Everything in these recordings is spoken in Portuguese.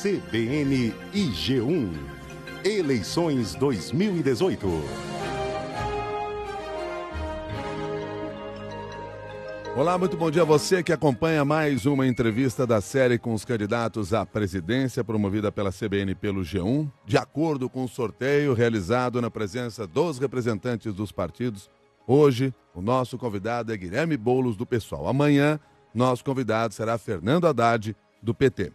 CBN e G1. Eleições 2018. Olá, muito bom dia a você que acompanha mais uma entrevista da série com os candidatos à presidência promovida pela CBN e pelo G1. De acordo com o sorteio realizado na presença dos representantes dos partidos, hoje o nosso convidado é Guilherme Boulos, do PSOL. Amanhã, nosso convidado será Fernando Haddad, do PT.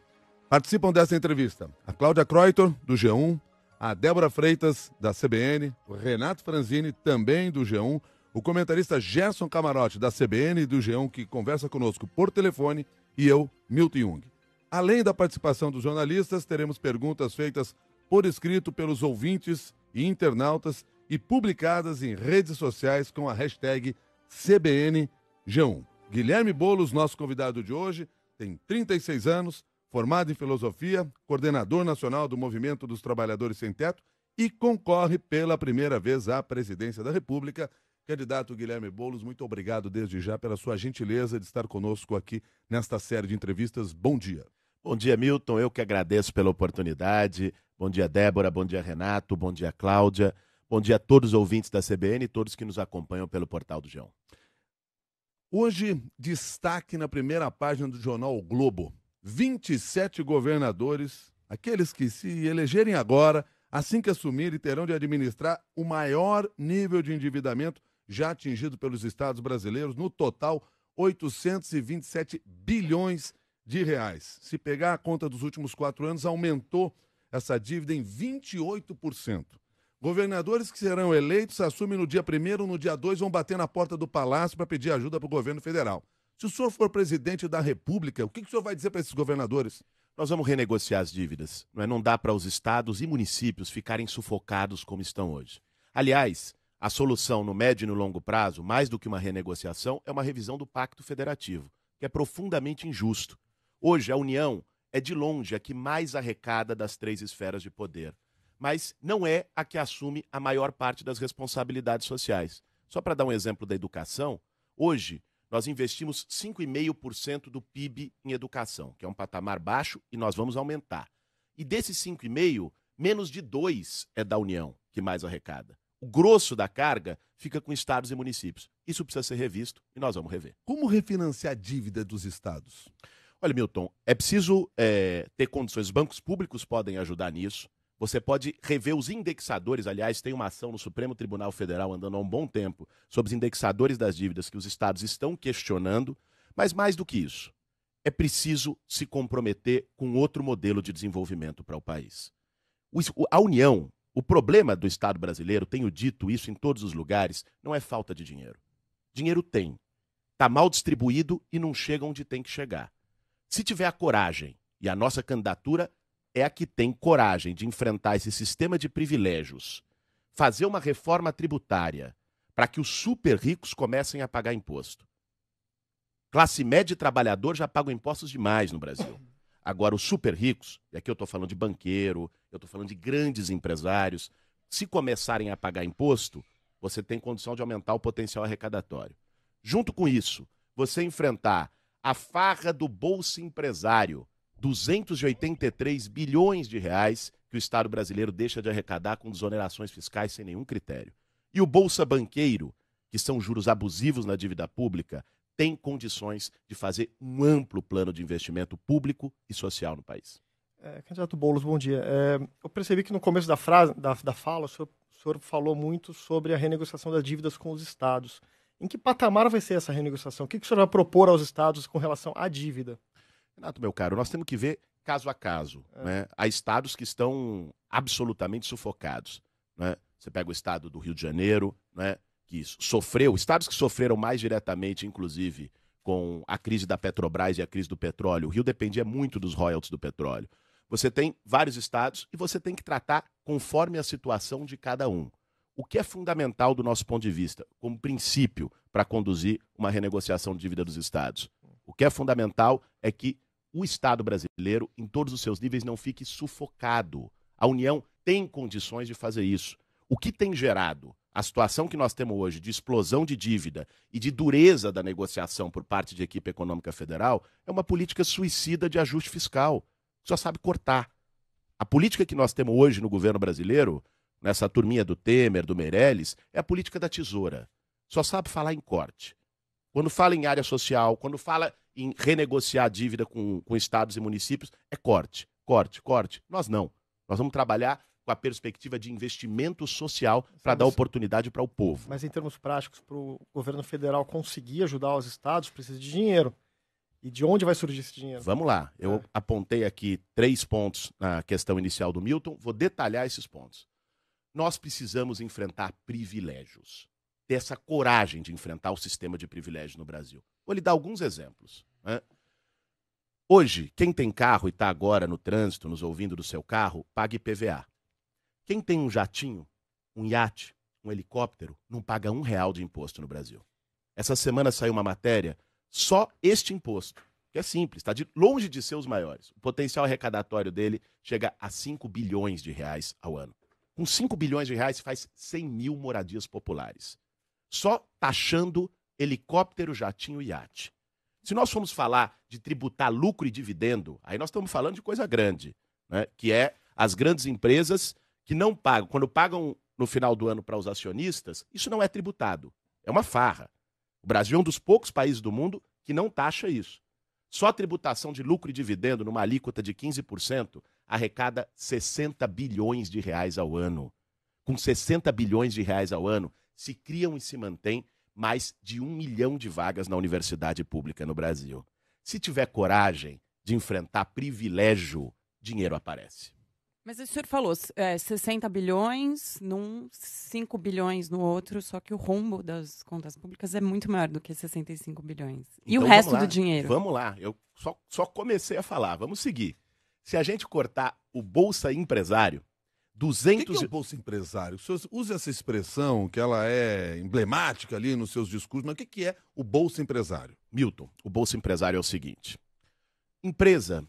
Participam dessa entrevista a Cláudia Croitor, do G1, a Débora Freitas, da CBN, o Renato Franzini, também do G1, o comentarista Gerson Camarote, da CBN e do G1, que conversa conosco por telefone, e eu, Milton Jung. Além da participação dos jornalistas, teremos perguntas feitas por escrito pelos ouvintes e internautas e publicadas em redes sociais com a hashtag CBNG1. Guilherme Boulos, nosso convidado de hoje, tem 36 anos, formado em filosofia, coordenador nacional do Movimento dos Trabalhadores Sem Teto e concorre pela primeira vez à presidência da República. Candidato Guilherme Boulos, muito obrigado desde já pela sua gentileza de estar conosco aqui nesta série de entrevistas. Bom dia. Bom dia, Milton. Eu que agradeço pela oportunidade. Bom dia, Débora. Bom dia, Renato. Bom dia, Cláudia. Bom dia a todos os ouvintes da CBN e todos que nos acompanham pelo portal do G1. Hoje, destaque na primeira página do jornal O Globo. 27 governadores, aqueles que se elegerem agora, assim que assumirem, terão de administrar o maior nível de endividamento já atingido pelos estados brasileiros, no total 827 bilhões de reais. Se pegar a conta dos últimos 4 anos, aumentou essa dívida em 28%. Governadores que serão eleitos assumem no dia 1º, no dia 2 vão bater na porta do Palácio para pedir ajuda para o governo federal. Se o senhor for presidente da República, o que o senhor vai dizer para esses governadores? Nós vamos renegociar as dívidas. Não dá para os estados e municípios ficarem sufocados como estão hoje. Aliás, a solução no médio e no longo prazo, mais do que uma renegociação, é uma revisão do Pacto Federativo, que é profundamente injusto. Hoje, a União é de longe a que mais arrecada das 3 esferas de poder, mas não é a que assume a maior parte das responsabilidades sociais. Só para dar um exemplo da educação, hoje nós investimos 5,5% do PIB em educação, que é um patamar baixo e nós vamos aumentar. E desses 5,5%, menos de 2% é da União, que mais arrecada. O grosso da carga fica com estados e municípios. Isso precisa ser revisto e nós vamos rever. Como refinanciar a dívida dos estados? Olha, Milton, é preciso ter condições. Os bancos públicos podem ajudar nisso. Você pode rever os indexadores. Aliás, tem uma ação no Supremo Tribunal Federal andando há um bom tempo sobre os indexadores das dívidas que os estados estão questionando. Mas mais do que isso, é preciso se comprometer com outro modelo de desenvolvimento para o país. A União, o problema do Estado brasileiro, tenho dito isso em todos os lugares, não é falta de dinheiro. Dinheiro tem. Está mal distribuído e não chega onde tem que chegar. Se tiver a coragem, e a nossa candidatura é a que tem coragem de enfrentar esse sistema de privilégios, fazer uma reforma tributária para que os super ricos comecem a pagar imposto. Classe média e trabalhador já pagam impostos demais no Brasil. Agora, os super ricos, e aqui eu estou falando de banqueiro, eu estou falando de grandes empresários, se começarem a pagar imposto, você tem condição de aumentar o potencial arrecadatório. Junto com isso, você enfrentar a farra do Bolsa Empresário, 283 bilhões de reais que o Estado brasileiro deixa de arrecadar com desonerações fiscais sem nenhum critério. E o Bolsa Banqueiro, que são juros abusivos na dívida pública, tem condições de fazer um amplo plano de investimento público e social no país. Candidato Boulos, bom dia. Eu percebi que no começo da fala, o senhor falou muito sobre a renegociação das dívidas com os estados. Em que patamar vai ser essa renegociação? O que o senhor vai propor aos estados com relação à dívida? Renato, meu caro, nós temos que ver caso a caso. Né? Há estados que estão absolutamente sufocados. Né? Você pega o estado do Rio de Janeiro, né? Que sofreu, estados que sofreram mais diretamente, inclusive, com a crise da Petrobras e a crise do petróleo. O Rio dependia muito dos royalties do petróleo. Você tem vários estados e você tem que tratar conforme a situação de cada um. O que é fundamental do nosso ponto de vista, como princípio para conduzir uma renegociação de dívida dos estados? O que é fundamental é que o Estado brasileiro, em todos os seus níveis, não fique sufocado. A União tem condições de fazer isso. O que tem gerado a situação que nós temos hoje de explosão de dívida e de dureza da negociação por parte de equipe econômica federal é uma política suicida de ajuste fiscal. Só sabe cortar. A política que nós temos hoje no governo brasileiro, nessa turminha do Temer, do Meirelles, é a política da tesoura. Só sabe falar em corte. Quando fala em área social, quando fala em renegociar a dívida com estados e municípios, é corte, corte, corte. Nós não. Nós vamos trabalhar com a perspectiva de investimento social para dar oportunidade para o povo. Mas em termos práticos, para o governo federal conseguir ajudar os estados, precisa de dinheiro. E de onde vai surgir esse dinheiro? Vamos lá. Eu apontei aqui 3 pontos na questão inicial do Milton. Vou detalhar esses pontos. Nós precisamos enfrentar privilégios. Ter essa coragem de enfrentar o sistema de privilégios no Brasil. Vou lhe dar alguns exemplos. Né? Hoje, quem tem carro e está agora no trânsito, nos ouvindo do seu carro, paga IPVA. Quem tem um jatinho, um iate, um helicóptero, não paga R$1 de imposto no Brasil. Essa semana saiu uma matéria, só este imposto, que é simples, está longe de ser os maiores. O potencial arrecadatório dele chega a 5 bilhões de reais ao ano. Com 5 bilhões de reais, faz 100 mil moradias populares. Só taxando helicóptero, jatinho e iate. Se nós formos falar de tributar lucro e dividendo, aí nós estamos falando de coisa grande, né? Que é as grandes empresas que não pagam. Quando pagam no final do ano para os acionistas, isso não é tributado. É uma farra. O Brasil é um dos poucos países do mundo que não taxa isso. Só a tributação de lucro e dividendo, numa alíquota de 15%, arrecada 60 bilhões de reais ao ano. Com 60 bilhões de reais ao ano, se criam e se mantém mais de 1 milhão de vagas na universidade pública no Brasil. Se tiver coragem de enfrentar privilégio, dinheiro aparece. Mas o senhor falou 60 bilhões num, 5 bilhões no outro, só que o rombo das contas públicas é muito maior do que 65 bilhões. E então, o resto do dinheiro? Vamos lá, eu só comecei a falar, vamos seguir. Se a gente cortar o Bolsa Empresário, 200... O que é o Bolsa Empresário? O senhor usa essa expressão, que ela é emblemática ali nos seus discursos, mas o que é o Bolsa Empresário? Milton, o Bolsa Empresário é o seguinte: empresa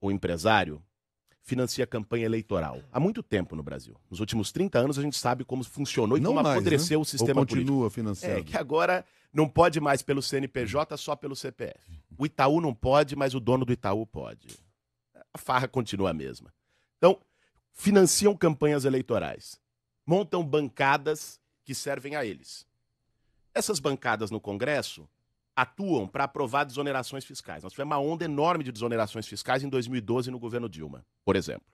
ou empresário financia campanha eleitoral há muito tempo no Brasil. Nos últimos 30 anos a gente sabe como funcionou e não como mais, apodreceu, né? O sistema ou continua político. financiando. Que agora não pode mais pelo CNPJ, só pelo CPF. O Itaú não pode, mas o dono do Itaú pode. A farra continua a mesma. Então, financiam campanhas eleitorais, montam bancadas que servem a eles. Essas bancadas no Congresso atuam para aprovar desonerações fiscais. Nós tivemos uma onda enorme de desonerações fiscais em 2012 no governo Dilma, por exemplo.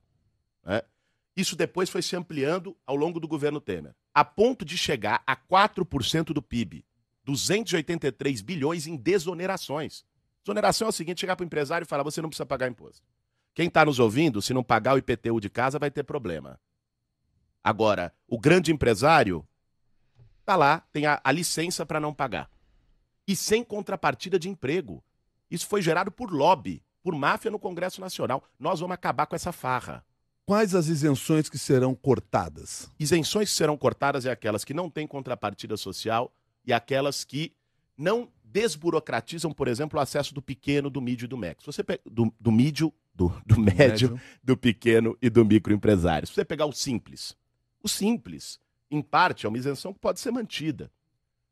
Isso depois foi se ampliando ao longo do governo Temer, a ponto de chegar a 4% do PIB, 283 bilhões em desonerações. Desoneração é o seguinte: chegar para o empresário e falar, você não precisa pagar imposto. Quem está nos ouvindo, se não pagar o IPTU de casa, vai ter problema. Agora, o grande empresário está lá, tem a licença para não pagar. E sem contrapartida de emprego. Isso foi gerado por lobby, por máfia no Congresso Nacional. Nós vamos acabar com essa farra. Quais as isenções que serão cortadas? Isenções que serão cortadas é aquelas que não têm contrapartida social e aquelas que não desburocratizam, por exemplo, o acesso do pequeno, do médio e do médio. Se você do médio, do pequeno e do microempresário. Se você pegar o simples, em parte, é uma isenção que pode ser mantida.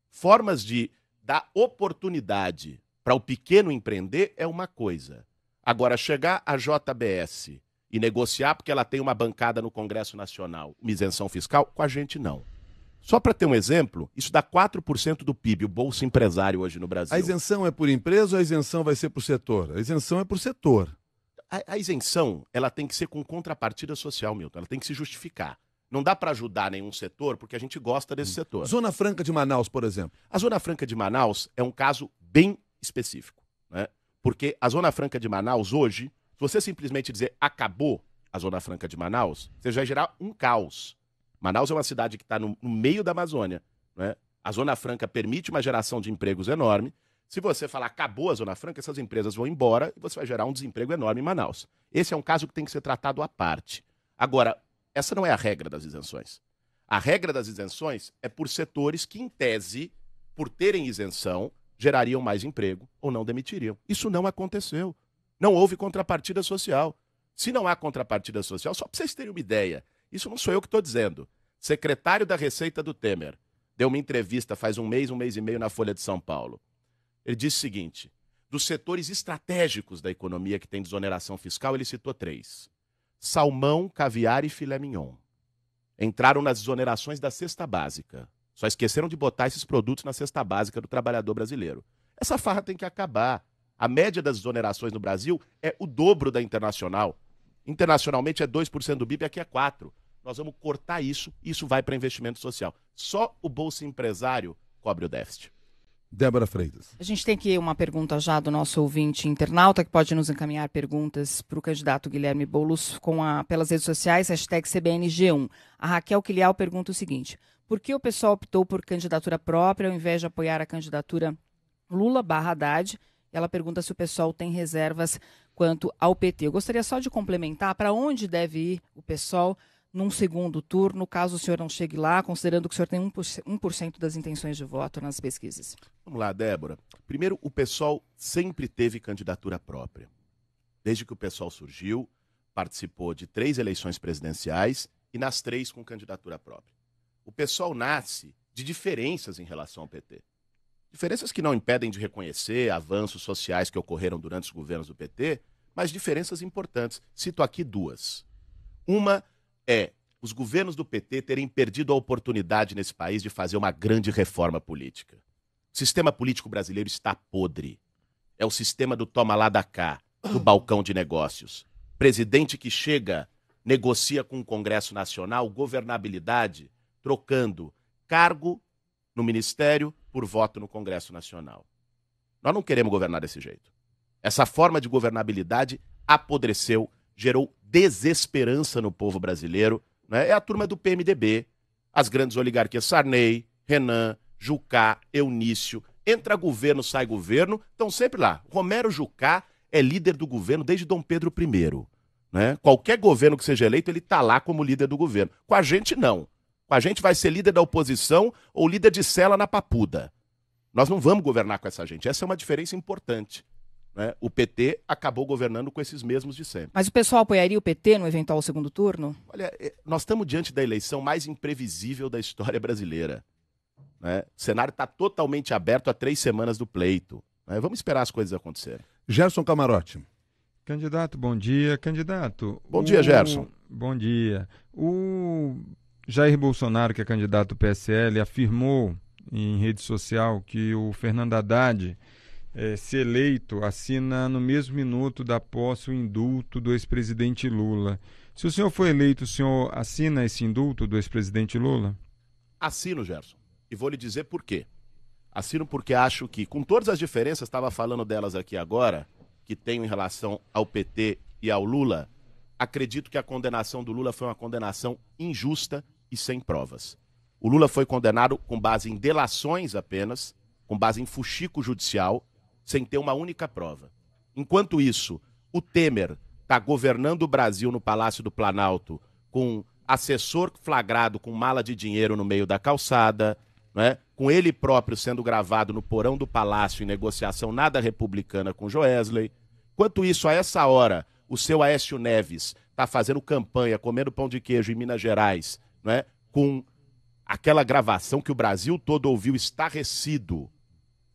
Formas de dar oportunidade para o pequeno empreender é uma coisa. Agora, chegar à JBS e negociar porque ela tem uma bancada no Congresso Nacional, uma isenção fiscal, com a gente não. Só para ter um exemplo, isso dá 4% do PIB, o Bolsa Empresário hoje no Brasil. A isenção é por empresa ou a isenção vai ser por setor? A isenção é por setor. A isenção, ela tem que ser com contrapartida social, Milton. Ela tem que se justificar. Não dá para ajudar nenhum setor porque a gente gosta desse setor. Zona Franca de Manaus, por exemplo. A Zona Franca de Manaus é um caso bem específico, né? Porque a Zona Franca de Manaus hoje, se você simplesmente dizer acabou a Zona Franca de Manaus, você já vai gerar um caos. Manaus é uma cidade que está no meio da Amazônia, né? A Zona Franca permite uma geração de empregos enorme. Se você falar acabou a Zona Franca, essas empresas vão embora e você vai gerar um desemprego enorme em Manaus. Esse é um caso que tem que ser tratado à parte. Agora, essa não é a regra das isenções. A regra das isenções é por setores que, em tese, por terem isenção, gerariam mais emprego ou não demitiriam. Isso não aconteceu. Não houve contrapartida social. Se não há contrapartida social, só para vocês terem uma ideia, isso não sou eu que estou dizendo. Secretário da Receita do Temer deu uma entrevista faz um mês e meio na Folha de São Paulo. Ele disse o seguinte: dos setores estratégicos da economia que tem desoneração fiscal, ele citou 3. salmão, caviar e filé mignon. Entraram nas desonerações da cesta básica. Só esqueceram de botar esses produtos na cesta básica do trabalhador brasileiro. Essa farra tem que acabar. A média das desonerações no Brasil é o dobro da internacional. Internacionalmente é 2% do PIB, aqui é 4%. Nós vamos cortar isso e isso vai para investimento social. Só o Bolsa Empresário cobre o déficit. Débora Freitas. A gente tem aqui uma pergunta já do nosso ouvinte internauta, que pode nos encaminhar perguntas para o candidato Guilherme Boulos pelas redes sociais, #CBNG1. A Raquel Quilial pergunta o seguinte: por que o pessoal optou por candidatura própria ao invés de apoiar a candidatura Lula/Haddad? Ela pergunta se o pessoal tem reservas quanto ao PT. Eu gostaria só de complementar para onde deve ir o pessoal num segundo turno, caso o senhor não chegue lá, considerando que o senhor tem 1% das intenções de voto nas pesquisas. Vamos lá, Débora. Primeiro, o PSOL sempre teve candidatura própria. Desde que o PSOL surgiu, participou de 3 eleições presidenciais e nas 3 com candidatura própria. O PSOL nasce de diferenças em relação ao PT. Diferenças que não impedem de reconhecer avanços sociais que ocorreram durante os governos do PT, mas diferenças importantes. Cito aqui 2. Uma é os governos do PT terem perdido a oportunidade nesse país de fazer uma grande reforma política. O sistema político brasileiro está podre. É o sistema do toma lá da cá, do balcão de negócios. Presidente que chega, negocia com o Congresso Nacional governabilidade, trocando cargo no Ministério por voto no Congresso Nacional. Nós não queremos governar desse jeito. Essa forma de governabilidade apodreceu, gerou desesperança no povo brasileiro, né? É a turma do PMDB, as grandes oligarquias Sarney, Renan, Jucá, Eunício. Entra governo, sai governo, estão sempre lá. Romero Jucá é líder do governo desde Dom Pedro I. Né? Qualquer governo que seja eleito, ele está lá como líder do governo. Com a gente, não. Com a gente vai ser líder da oposição ou líder de cela na papuda. Nós não vamos governar com essa gente. Essa é uma diferença importante. Né? O PT acabou governando com esses mesmos de sempre. Mas o pessoal apoiaria o PT no eventual segundo turno? Olha, nós estamos diante da eleição mais imprevisível da história brasileira. Né? O cenário está totalmente aberto há 3 semanas do pleito. Né? Vamos esperar as coisas acontecerem. Gerson Camarote. Candidato, bom dia. Candidato. Bom dia, Gerson. Bom dia. O Jair Bolsonaro, que é candidato do PSL, afirmou em rede social que o Fernando Haddad, se eleito, assina no mesmo minuto da posse o indulto do ex-presidente Lula. Se o senhor for eleito, o senhor assina esse indulto do ex-presidente Lula? Assino, Gerson. E vou lhe dizer por quê. Assino porque acho que, com todas as diferenças, estava falando delas aqui agora, que tenho em relação ao PT e ao Lula, acredito que a condenação do Lula foi uma condenação injusta e sem provas. O Lula foi condenado com base em delações apenas, com base em fuxico judicial, sem ter uma única prova. Enquanto isso, o Temer está governando o Brasil no Palácio do Planalto com assessor flagrado com mala de dinheiro no meio da calçada, né? Com ele próprio sendo gravado no porão do Palácio em negociação nada republicana com Joesley. Enquanto isso, a essa hora, o seu Aécio Neves está fazendo campanha, comendo pão de queijo em Minas Gerais, né? Com aquela gravação que o Brasil todo ouviu estarrecido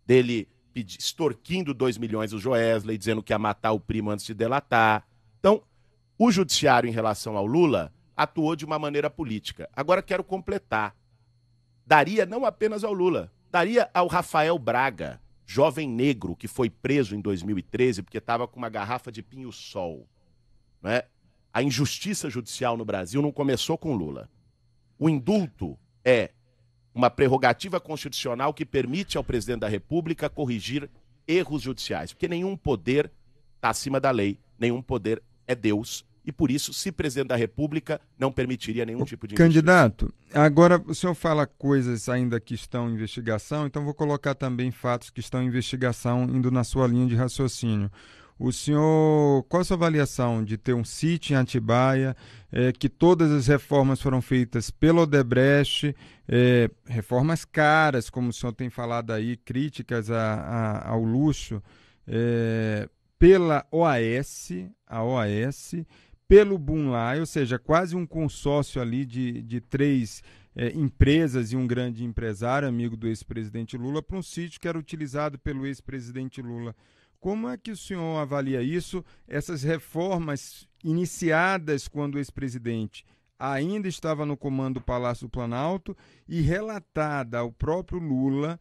dele extorquindo 2 milhões do Joesley, dizendo que ia matar o primo antes de delatar. Então, o judiciário em relação ao Lula atuou de uma maneira política. Agora quero completar. Daria não apenas ao Lula, daria ao Rafael Braga, jovem negro que foi preso em 2013 porque estava com uma garrafa de pinho-sol. Né? A injustiça judicial no Brasil não começou com Lula. O indulto é uma prerrogativa constitucional que permite ao presidente da República corrigir erros judiciais, porque nenhum poder está acima da lei, nenhum poder é Deus, e por isso, se presidente da República, não permitiria nenhum tipo de injustiça. Candidato, agora o senhor fala coisas ainda que estão em investigação, então vou colocar também fatos que estão em investigação indo na sua linha de raciocínio. O senhor, qual a sua avaliação de ter um sítio em Atibaia, que todas as reformas foram feitas pelo Odebrecht, reformas caras, como o senhor tem falado aí, críticas ao luxo, pela OAS, pelo Bunlai, ou seja, quase um consórcio ali de 3 empresas e um grande empresário, amigo do ex-presidente Lula, para um sítio que era utilizado pelo ex-presidente Lula. Como é que o senhor avalia isso, essas reformas iniciadas quando o ex-presidente ainda estava no comando do Palácio do Planalto e relatada ao próprio Lula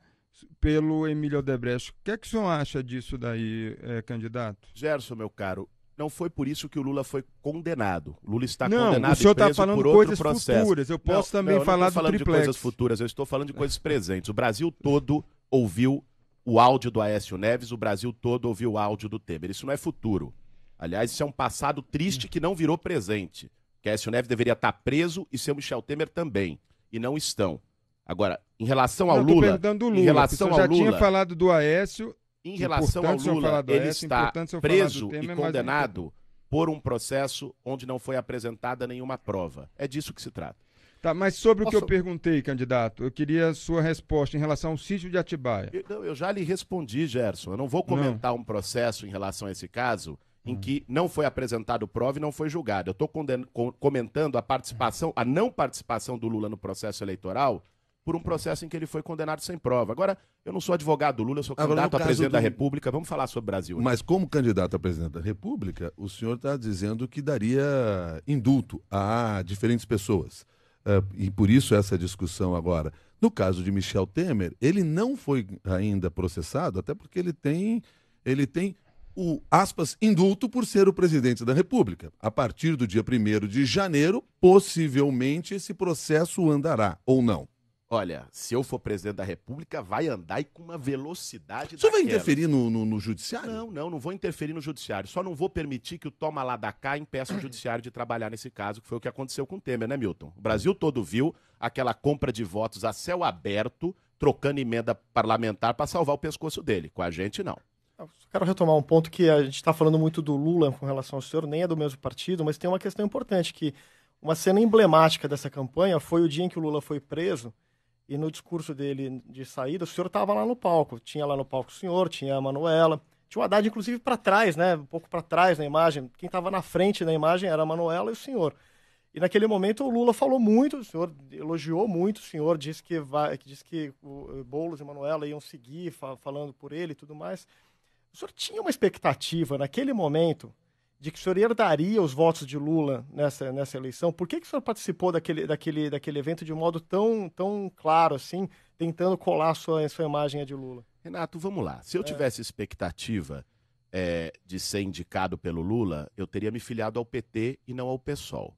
pelo Emílio Odebrecht. O que é que o senhor acha disso daí, candidato? Gerson, meu caro, não foi por isso que o Lula foi condenado. O Lula está não, condenado o senhor e preso está falando por outro coisas processo. Futuras. Eu posso também falar não estou falando do triplex. de coisas futuras, eu estou falando de coisas presentes. O Brasil todo ouviu o áudio do Aécio Neves, o Brasil todo ouviu o áudio do Temer. Isso não é futuro. Aliás, isso é um passado triste que não virou presente. Que Aécio Neves deveria estar preso e seu Michel Temer também. E não estão. Agora, em relação ao Lula... Em relação ao Lula... tinha falado do Aécio... Em relação ao Lula, ele está preso e condenado por um processo onde não foi apresentada nenhuma prova. É disso que se trata. Tá, mas sobre o que eu perguntei, candidato, eu queria a sua resposta em relação ao sítio de Atibaia. Eu já lhe respondi, Gerson. Eu não vou comentar um processo em relação a esse caso em que não foi apresentado prova e não foi julgado. Eu estou comentando a não participação do Lula no processo eleitoral por um processo em que ele foi condenado sem prova. Agora, eu não sou advogado do Lula, eu sou candidato a presidente da República. Vamos falar sobre o Brasil. Mas como candidato a presidente da República, o senhor está dizendo que daria indulto a diferentes pessoas. E por isso essa discussão agora. No caso de Michel Temer, ele não foi ainda processado, até porque ele tem o, aspas, indulto por ser o presidente da República. A partir do dia 1º de janeiro, possivelmente esse processo andará, ou não? Olha, se eu for presidente da República, vai andar e com uma velocidade Você vai interferir no judiciário? Não vou interferir no judiciário. Só não vou permitir que o toma lá da cá impeça o judiciário de trabalhar nesse caso, que foi o que aconteceu com o Temer, né, Milton? O Brasil todo viu aquela compra de votos a céu aberto, trocando emenda parlamentar para salvar o pescoço dele. Com a gente, não. Eu quero retomar um ponto que a gente está falando muito do Lula com relação ao senhor, nem é do mesmo partido, mas tem uma questão importante, que uma cena emblemática dessa campanha foi o dia em que o Lula foi preso. E no discurso dele de saída, o senhor estava lá no palco. Tinha lá no palco o senhor, tinha a Manuela. Tinha o Haddad, inclusive, para trás, né? Um pouco para trás na imagem. Quem estava na frente da imagem era a Manuela e o senhor. E naquele momento o Lula falou muito, o senhor elogiou muito o senhor, disse que o Boulos e a Manuela iam seguir falando por ele e tudo mais. O senhor tinha uma expectativa naquele momento de que o senhor herdaria os votos de Lula nessa eleição? Por que o senhor participou daquele evento de um modo tão claro assim, tentando colar a sua imagem de Lula? Renato, vamos lá. Se eu tivesse expectativa de ser indicado pelo Lula, eu teria me filiado ao PT e não ao PSOL.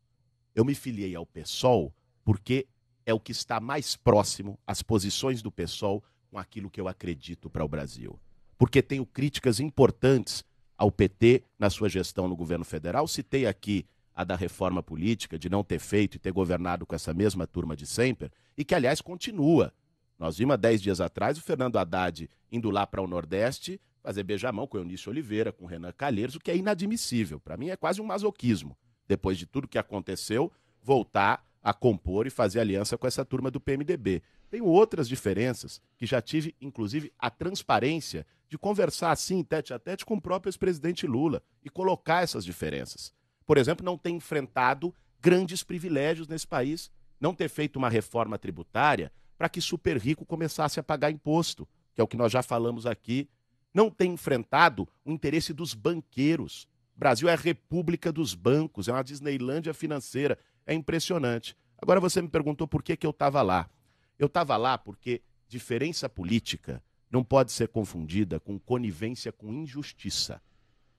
Eu me filiei ao PSOL porque é o que está mais próximo às posições do PSOL com aquilo que eu acredito para o Brasil. Porque tenho críticas importantes ao PT na sua gestão no governo federal. Citei aqui a da reforma política, de não ter feito e ter governado com essa mesma turma de sempre, e que, aliás, continua. Nós vimos há 10 dias atrás o Fernando Haddad indo lá para o Nordeste fazer beijamão com o Eunício Oliveira, com o Renan Calheiros, o que é inadmissível. Para mim é quase um masoquismo. Depois de tudo que aconteceu, voltar a compor e fazer aliança com essa turma do PMDB. Tenho outras diferenças, que já tive, inclusive, a transparência de conversar assim, tete a tete, com o próprio ex-presidente Lula e colocar essas diferenças. Por exemplo, não ter enfrentado grandes privilégios nesse país, não ter feito uma reforma tributária para que super rico começasse a pagar imposto, que é o que nós já falamos aqui, não ter enfrentado o interesse dos banqueiros. O Brasil é a república dos bancos, é uma Disneylândia financeira, é impressionante. Agora você me perguntou por que eu estava lá. Eu estava lá porque diferença política não pode ser confundida com conivência com injustiça.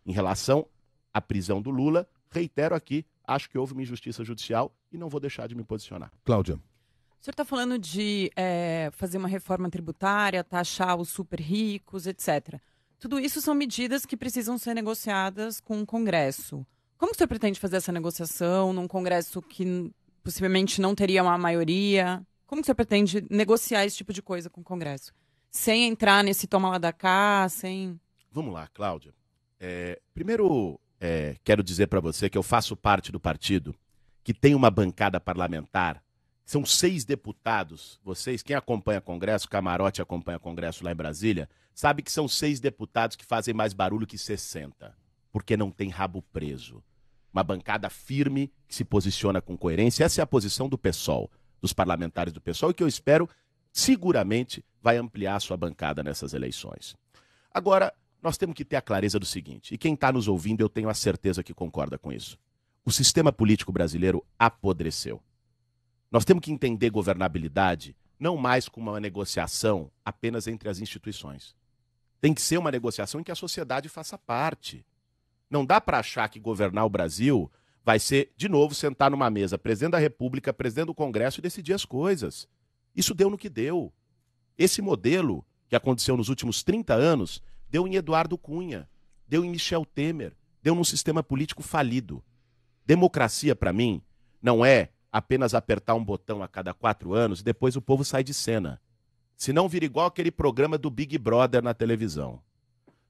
Em relação à prisão do Lula, reitero aqui, acho que houve uma injustiça judicial e não vou deixar de me posicionar. Cláudia. O senhor está falando de fazer uma reforma tributária, taxar os super ricos, etc. Tudo isso são medidas que precisam ser negociadas com o Congresso. Como o senhor pretende fazer essa negociação num Congresso que possivelmente não teria uma maioria? Como o senhor pretende negociar esse tipo de coisa com o Congresso? Sem entrar nesse toma lá da cá, sem... Vamos lá, Cláudia. Primeiro, quero dizer para você que eu faço parte do partido que tem uma bancada parlamentar. São 6 deputados. Vocês, quem acompanha Congresso, Camarote acompanha Congresso lá em Brasília, sabe que são 6 deputados que fazem mais barulho que 60, porque não tem rabo preso. Uma bancada firme que se posiciona com coerência. Essa é a posição do PSOL, dos parlamentares do PSOL, e que eu espero, seguramente, vai ampliar a sua bancada nessas eleições. Agora, nós temos que ter a clareza do seguinte, e quem está nos ouvindo, eu tenho a certeza que concorda com isso. O sistema político brasileiro apodreceu. Nós temos que entender governabilidade não mais como uma negociação apenas entre as instituições. Tem que ser uma negociação em que a sociedade faça parte. Não dá para achar que governar o Brasil vai ser, de novo, sentar numa mesa, presidente da República, presidente do Congresso e decidir as coisas. Isso deu no que deu. Esse modelo que aconteceu nos últimos 30 anos deu em Eduardo Cunha, deu em Michel Temer, deu num sistema político falido. Democracia, para mim, não é apenas apertar um botão a cada 4 anos e depois o povo sai de cena. Senão vira igual aquele programa do Big Brother na televisão.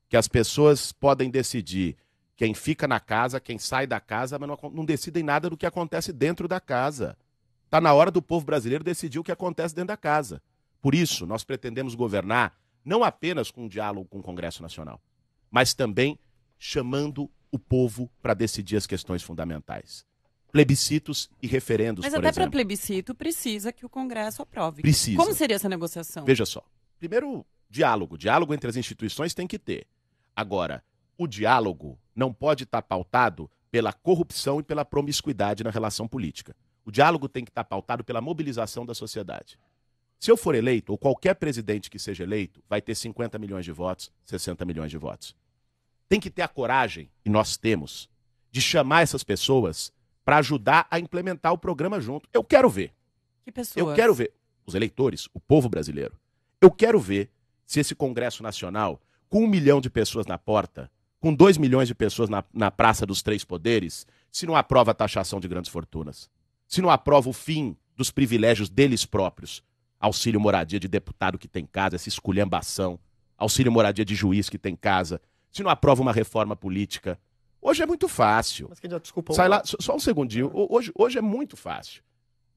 Que as pessoas podem decidir quem fica na casa, quem sai da casa, mas não decidem nada do que acontece dentro da casa. Está na hora do povo brasileiro decidir o que acontece dentro da casa. Por isso, nós pretendemos governar não apenas com um diálogo com o Congresso Nacional, mas também chamando o povo para decidir as questões fundamentais. Plebiscitos e referendos, Mas por até para exemplo. plebiscito precisa que o Congresso aprove. Precisa. Como seria essa negociação? Veja só. Primeiro, diálogo. Diálogo entre as instituições tem que ter. Agora, o diálogo não pode estar pautado pela corrupção e pela promiscuidade na relação política. O diálogo tem que estar pautado pela mobilização da sociedade. Se eu for eleito, ou qualquer presidente que seja eleito, vai ter 50 milhões de votos, 60 milhões de votos. Tem que ter a coragem, e nós temos, de chamar essas pessoas para ajudar a implementar o programa junto. Eu quero ver. Que pessoas? Eu quero ver os eleitores, o povo brasileiro. Eu quero ver se esse Congresso Nacional, com 1 milhão de pessoas na porta, com 2 milhões de pessoas na Praça dos Três Poderes, se não aprova a taxação de grandes fortunas, se não aprova o fim dos privilégios deles próprios, auxílio moradia de deputado que tem casa, essa esculhambação, auxílio moradia de juiz que tem casa, se não aprova uma reforma política. Hoje é muito fácil. Mas, desculpa. Sai lá, só um segundinho. Hoje é muito fácil.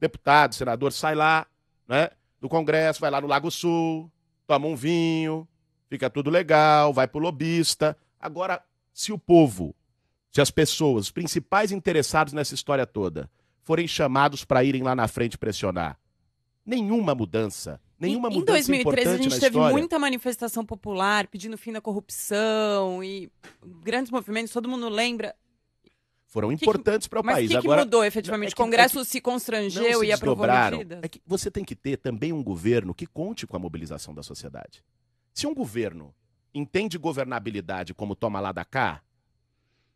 Deputado, senador, sai lá, né, do Congresso, vai lá no Lago Sul, toma um vinho, fica tudo legal, vai pro lobista. Agora, se o povo, se as pessoas, os principais interessados nessa história toda, forem chamados para irem lá na frente pressionar, nenhuma mudança Em importante 2013 a gente na teve história. muita manifestação popular pedindo fim da corrupção e grandes movimentos, todo mundo lembra. Foram importantes para o Mas país. o que Agora, mudou efetivamente? O Congresso se constrangeu não se e aprovou desdobraram. medidas? É que você tem que ter também um governo que conte com a mobilização da sociedade. Se um governo entende governabilidade como toma lá da cá,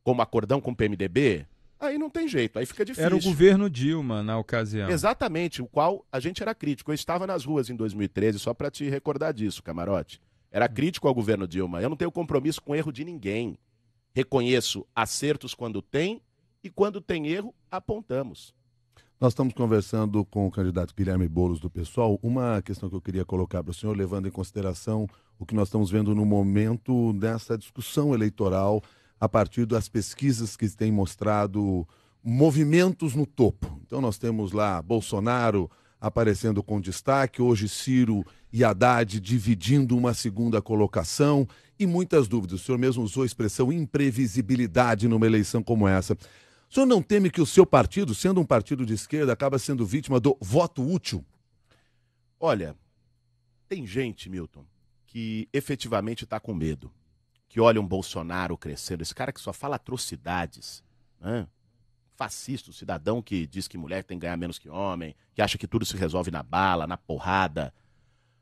como acordão com o PMDB, aí não tem jeito, aí fica difícil. Era o governo Dilma na ocasião. Exatamente, o qual a gente era crítico. Eu estava nas ruas em 2013, só para te recordar disso, camarote. Era crítico ao governo Dilma. Eu não tenho compromisso com erro de ninguém. Reconheço acertos quando tem e quando tem erro, apontamos. Nós estamos conversando com o candidato Guilherme Boulos do PSOL. Uma questão que eu queria colocar para o senhor, levando em consideração o que nós estamos vendo no momento dessa discussão eleitoral, a partir das pesquisas que têm mostrado movimentos no topo. Então nós temos lá Bolsonaro aparecendo com destaque, hoje Ciro e Haddad dividindo uma segunda colocação e muitas dúvidas. O senhor mesmo usou a expressão imprevisibilidade numa eleição como essa. O senhor não teme que o seu partido, sendo um partido de esquerda, acaba sendo vítima do voto útil? Olha, tem gente, Milton, que efetivamente está com medo. Que olha um Bolsonaro crescendo, esse cara que só fala atrocidades, né? Fascista, o cidadão que diz que mulher tem que ganhar menos que homem, que acha que tudo se resolve na bala, na porrada.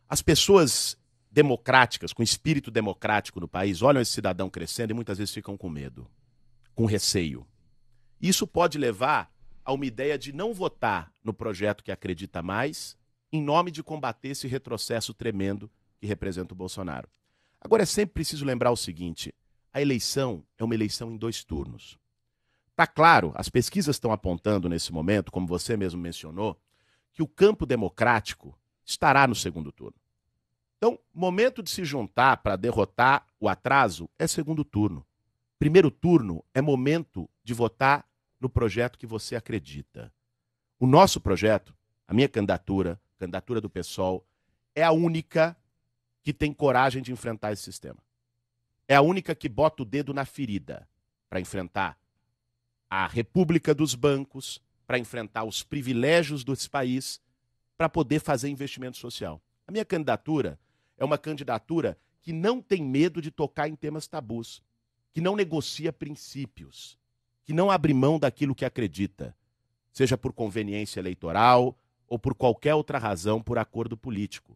As pessoas democráticas, com espírito democrático no país, olham esse cidadão crescendo e muitas vezes ficam com medo, com receio. Isso pode levar a uma ideia de não votar no projeto que acredita mais, em nome de combater esse retrocesso tremendo que representa o Bolsonaro. Agora é sempre preciso lembrar o seguinte, a eleição é uma eleição em 2 turnos. Está claro, as pesquisas estão apontando nesse momento, como você mesmo mencionou, que o campo democrático estará no 2º turno. Então, momento de se juntar para derrotar o atraso é 2º turno. 1º turno é momento de votar no projeto que você acredita. O nosso projeto, a minha candidatura, a candidatura do PSOL, é a única que tem coragem de enfrentar esse sistema. É a única que bota o dedo na ferida para enfrentar a república dos bancos, para enfrentar os privilégios desse país, para poder fazer investimento social. A minha candidatura é uma candidatura que não tem medo de tocar em temas tabus, que não negocia princípios, que não abre mão daquilo que acredita, seja por conveniência eleitoral ou por qualquer outra razão, por acordo político.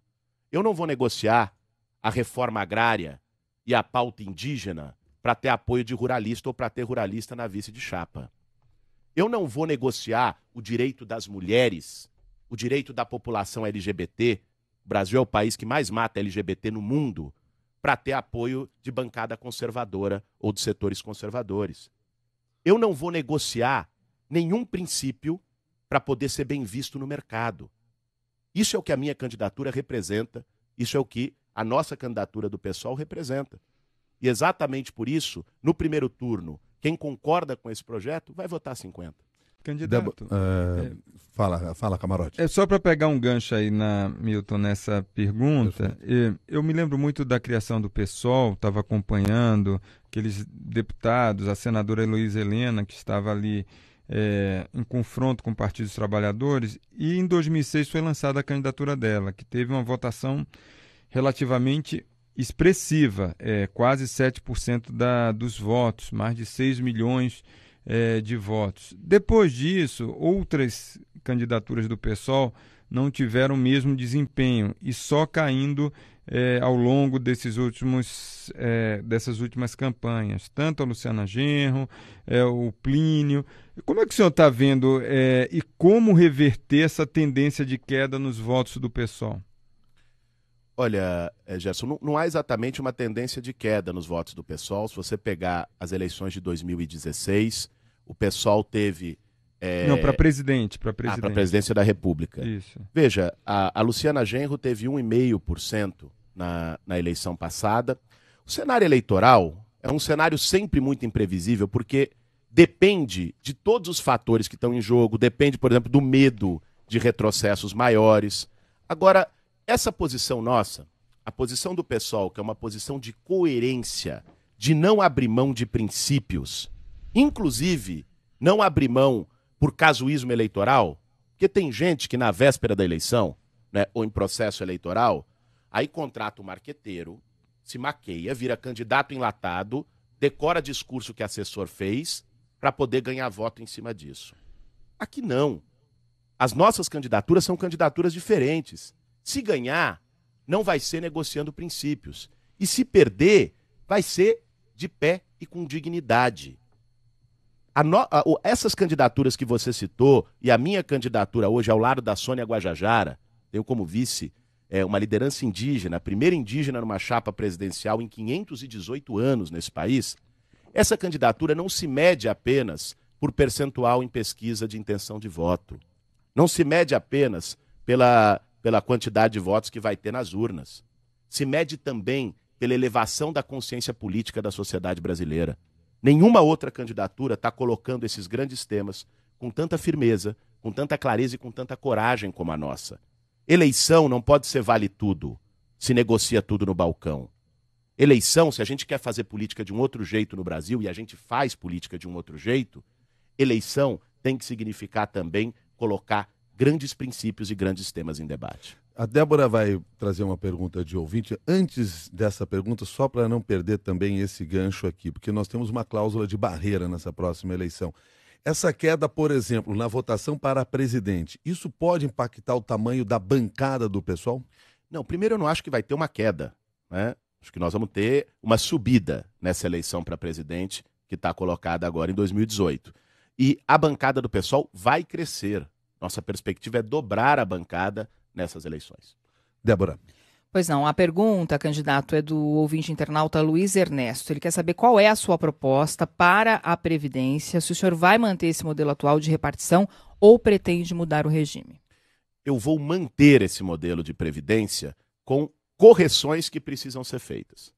Eu não vou negociar a reforma agrária e a pauta indígena para ter apoio de ruralista ou para ter ruralista na vice de chapa. Eu não vou negociar o direito das mulheres, o direito da população LGBT. O Brasil é o país que mais mata LGBT no mundo, para ter apoio de bancada conservadora ou de setores conservadores. Eu não vou negociar nenhum princípio para poder ser bem visto no mercado. Isso é o que a minha candidatura representa, isso é o que a nossa candidatura do PSOL representa. E exatamente por isso, no primeiro turno, quem concorda com esse projeto vai votar 50. Candidato. Fala, Camarote. É só para pegar um gancho aí, Milton, nessa pergunta. Eu me lembro muito da criação do PSOL, estava acompanhando aqueles deputados, a senadora Heloísa Helena, que estava ali em confronto com o Partido dos Trabalhadores, e em 2006 foi lançada a candidatura dela, que teve uma votação relativamente expressiva, quase 7% dos votos, mais de 6 milhões de votos. Depois disso, outras candidaturas do PSOL não tiveram o mesmo desempenho e só caindo ao longo dessas últimas campanhas, tanto a Luciana Genro, o Plínio. Como é que o senhor está vendo e como reverter essa tendência de queda nos votos do PSOL? Olha, Gerson, não há exatamente uma tendência de queda nos votos do PSOL. Se você pegar as eleições de 2016, o PSOL teve... Não, para presidente. Para a presidência da República. Isso. Veja, a Luciana Genro teve 1,5% na eleição passada. O cenário eleitoral é um cenário sempre muito imprevisível, porque depende de todos os fatores que estão em jogo, depende, por exemplo, do medo de retrocessos maiores. Agora, essa posição nossa, a posição do PSOL, que é uma posição de coerência, de não abrir mão de princípios, inclusive não abrir mão por casuísmo eleitoral, porque tem gente que na véspera da eleição, né, ou em processo eleitoral, aí contrata um marqueteiro, se maqueia, vira candidato enlatado, decora discurso que assessor fez para poder ganhar voto em cima disso. Aqui não. As nossas candidaturas são candidaturas diferentes. Se ganhar, não vai ser negociando princípios. E se perder, vai ser de pé e com dignidade. Essas candidaturas que você citou, e a minha candidatura hoje ao lado da Sônia Guajajara, tenho como vice uma liderança indígena, a primeira indígena numa chapa presidencial em 518 anos nesse país. Essa candidatura não se mede apenas por percentual em pesquisa de intenção de voto. Não se mede apenas pela quantidade de votos que vai ter nas urnas. Se mede também pela elevação da consciência política da sociedade brasileira. Nenhuma outra candidatura está colocando esses grandes temas com tanta firmeza, com tanta clareza e com tanta coragem como a nossa. Eleição não pode ser vale tudo, se negocia tudo no balcão. Eleição, se a gente quer fazer política de um outro jeito no Brasil, e a gente faz política de um outro jeito, eleição tem que significar também colocar grandes princípios e grandes temas em debate. A Débora vai trazer uma pergunta de ouvinte. Antes dessa pergunta, só para não perder também esse gancho aqui, porque nós temos uma cláusula de barreira nessa próxima eleição. Essa queda, por exemplo, na votação para presidente, isso pode impactar o tamanho da bancada do PSOL? Não, primeiro eu não acho que vai ter uma queda, né? Acho que nós vamos ter uma subida nessa eleição para presidente que está colocada agora em 2018. E a bancada do PSOL vai crescer. Nossa perspectiva é dobrar a bancada nessas eleições. Débora. Pois não, a pergunta, candidato, é do ouvinte internauta Luiz Ernesto. Ele quer saber qual é a sua proposta para a Previdência, se o senhor vai manter esse modelo atual de repartição ou pretende mudar o regime. Eu vou manter esse modelo de Previdência com correções que precisam ser feitas.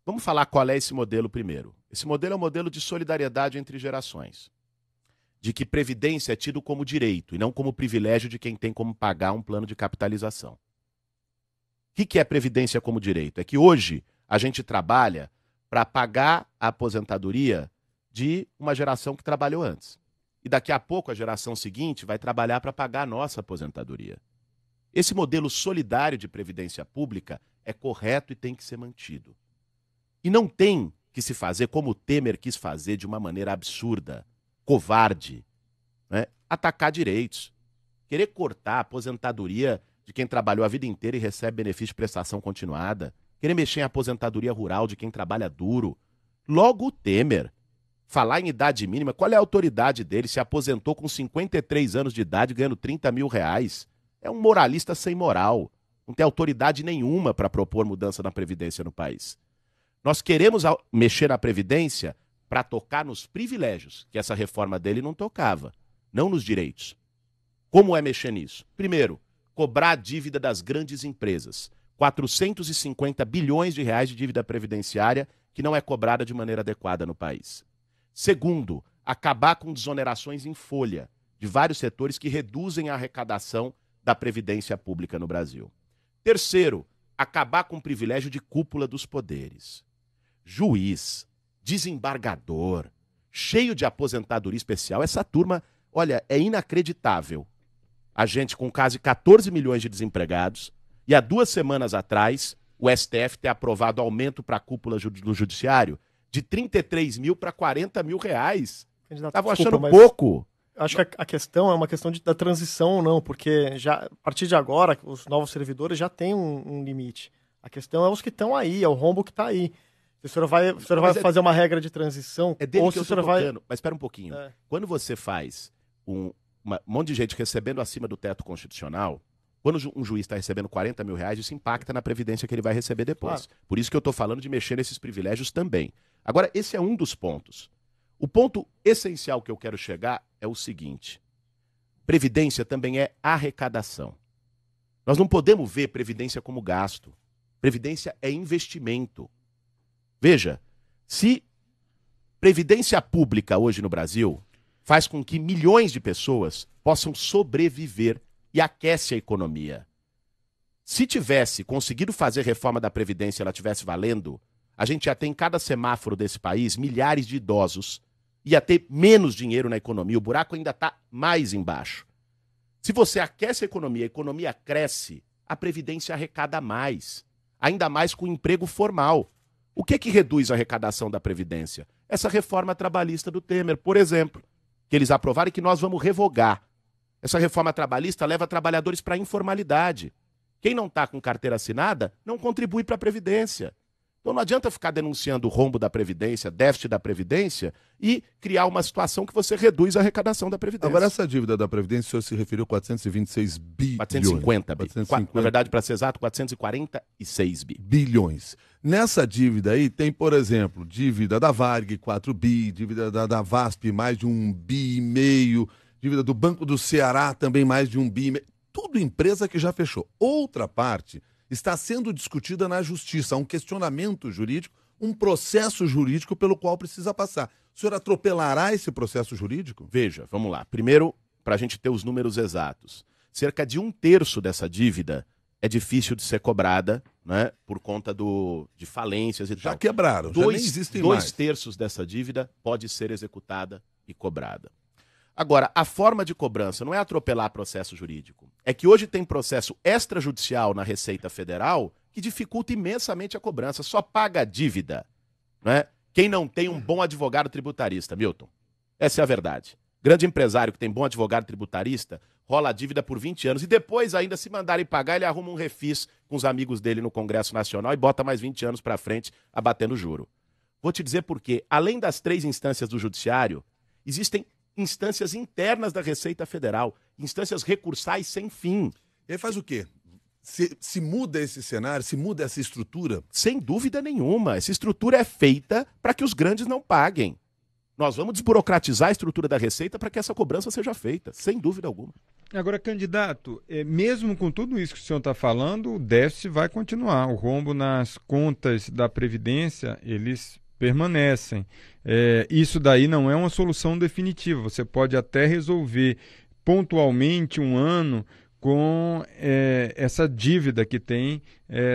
Vamos falar qual é esse modelo primeiro. Esse modelo é um modelo de solidariedade entre gerações. De que Previdência é tido como direito e não como privilégio de quem tem como pagar um plano de capitalização. O que é Previdência como direito? É que hoje a gente trabalha para pagar a aposentadoria de uma geração que trabalhou antes. E daqui a pouco a geração seguinte vai trabalhar para pagar a nossa aposentadoria. Esse modelo solidário de previdência pública é correto e tem que ser mantido. E não tem que se fazer como o Temer quis fazer de uma maneira absurda. covarde, né, atacar direitos. Querer cortar a aposentadoria de quem trabalhou a vida inteira e recebe benefício de prestação continuada. Querer mexer em aposentadoria rural de quem trabalha duro. Logo o Temer. Falar em idade mínima, qual é a autoridade dele? Se aposentou com 53 anos de idade, ganhando 30 mil reais. É um moralista sem moral. Não tem autoridade nenhuma para propor mudança na Previdência no país. Nós queremos mexer na Previdência para tocar nos privilégios, que essa reforma dele não tocava, não nos direitos. Como é mexer nisso? Primeiro, cobrar a dívida das grandes empresas. 450 bilhões de reais de dívida previdenciária que não é cobrada de maneira adequada no país. Segundo, acabar com desonerações em folha de vários setores que reduzem a arrecadação da Previdência Pública no Brasil. Terceiro, acabar com o privilégio de cúpula dos poderes. Juiz, desembargador, cheio de aposentadoria especial. Essa turma, olha, é inacreditável. A gente com quase 14 milhões de desempregados e há 2 semanas atrás o STF ter aprovado aumento para a cúpula do judiciário de 33 mil para 40 mil reais. Estavam achando pouco. Acho que a questão é uma questão da transição ou não, porque já, a partir de agora os novos servidores já têm um limite. A questão é os que estão aí, é o rombo que está aí. Se o senhor vai fazer uma regra de transição, é dele ou que se eu o senhor tô vai... tocando. Mas espera um pouquinho. Quando você faz um monte de gente recebendo acima do teto constitucional, quando um juiz está recebendo 40 mil reais, isso impacta na previdência que ele vai receber depois. Claro. Por isso que eu estou falando de mexer nesses privilégios também. Agora, esse é um dos pontos. O ponto essencial que eu quero chegar é o seguinte. Previdência também é arrecadação. Nós não podemos ver previdência como gasto. Previdência é investimento. Veja, se previdência pública hoje no Brasil faz com que milhões de pessoas possam sobreviver e aquece a economia. Se tivesse conseguido fazer reforma da Previdência e ela tivesse valendo, a gente ia ter em cada semáforo desse país milhares de idosos, ia ter menos dinheiro na economia, o buraco ainda está mais embaixo. Se você aquece a economia cresce, a Previdência arrecada mais, ainda mais com emprego formal. O que reduz a arrecadação da Previdência? Essa reforma trabalhista do Temer, por exemplo, que eles aprovaram e que nós vamos revogar. Essa reforma trabalhista leva trabalhadores para a informalidade. Quem não está com carteira assinada não contribui para a Previdência. Então não adianta ficar denunciando o rombo da Previdência, déficit da Previdência e criar uma situação que você reduz a arrecadação da Previdência. Agora, essa dívida da Previdência, o senhor se referiu a 426 bilhões. 450 bilhões. Na verdade, para ser exato, 446 bilhões. Nessa dívida aí tem, por exemplo, dívida da Varg, 4 bi, dívida da VASP, mais de 1,5 bi, dívida do Banco do Ceará, também mais de 1,5 bi. Tudo empresa que já fechou. Outra parte está sendo discutida na justiça, há um questionamento jurídico, um processo jurídico pelo qual precisa passar. O senhor atropelará esse processo jurídico? Veja, vamos lá. Primeiro, para a gente ter os números exatos. Cerca de 1/3 dessa dívida é difícil de ser cobrada, né, por conta de falências e tal. Já quebraram, já nem existem mais. 2/3 dessa dívida pode ser executada e cobrada. Agora, a forma de cobrança não é atropelar processo jurídico. É que hoje tem processo extrajudicial na Receita Federal que dificulta imensamente a cobrança. Só paga a dívida, né, quem não tem um bom advogado tributarista, Milton. Essa é a verdade. Grande empresário que tem bom advogado tributarista rola a dívida por 20 anos e depois, ainda se mandarem pagar, ele arruma um refis com os amigos dele no Congresso Nacional e bota mais 20 anos para frente abatendo juro. Vou te dizer por quê. Além das 3 instâncias do Judiciário, existem instâncias internas da Receita Federal, instâncias recursais sem fim. E aí faz o quê? Se muda esse cenário, se muda essa estrutura? Sem dúvida nenhuma. Essa estrutura é feita para que os grandes não paguem. Nós vamos desburocratizar a estrutura da Receita para que essa cobrança seja feita, sem dúvida alguma. Agora, candidato, mesmo com tudo isso que o senhor está falando, o déficit vai continuar. O rombo nas contas da Previdência, eles permanecem. Isso daí não é uma solução definitiva. Você pode até resolver pontualmente um ano com essa dívida que tem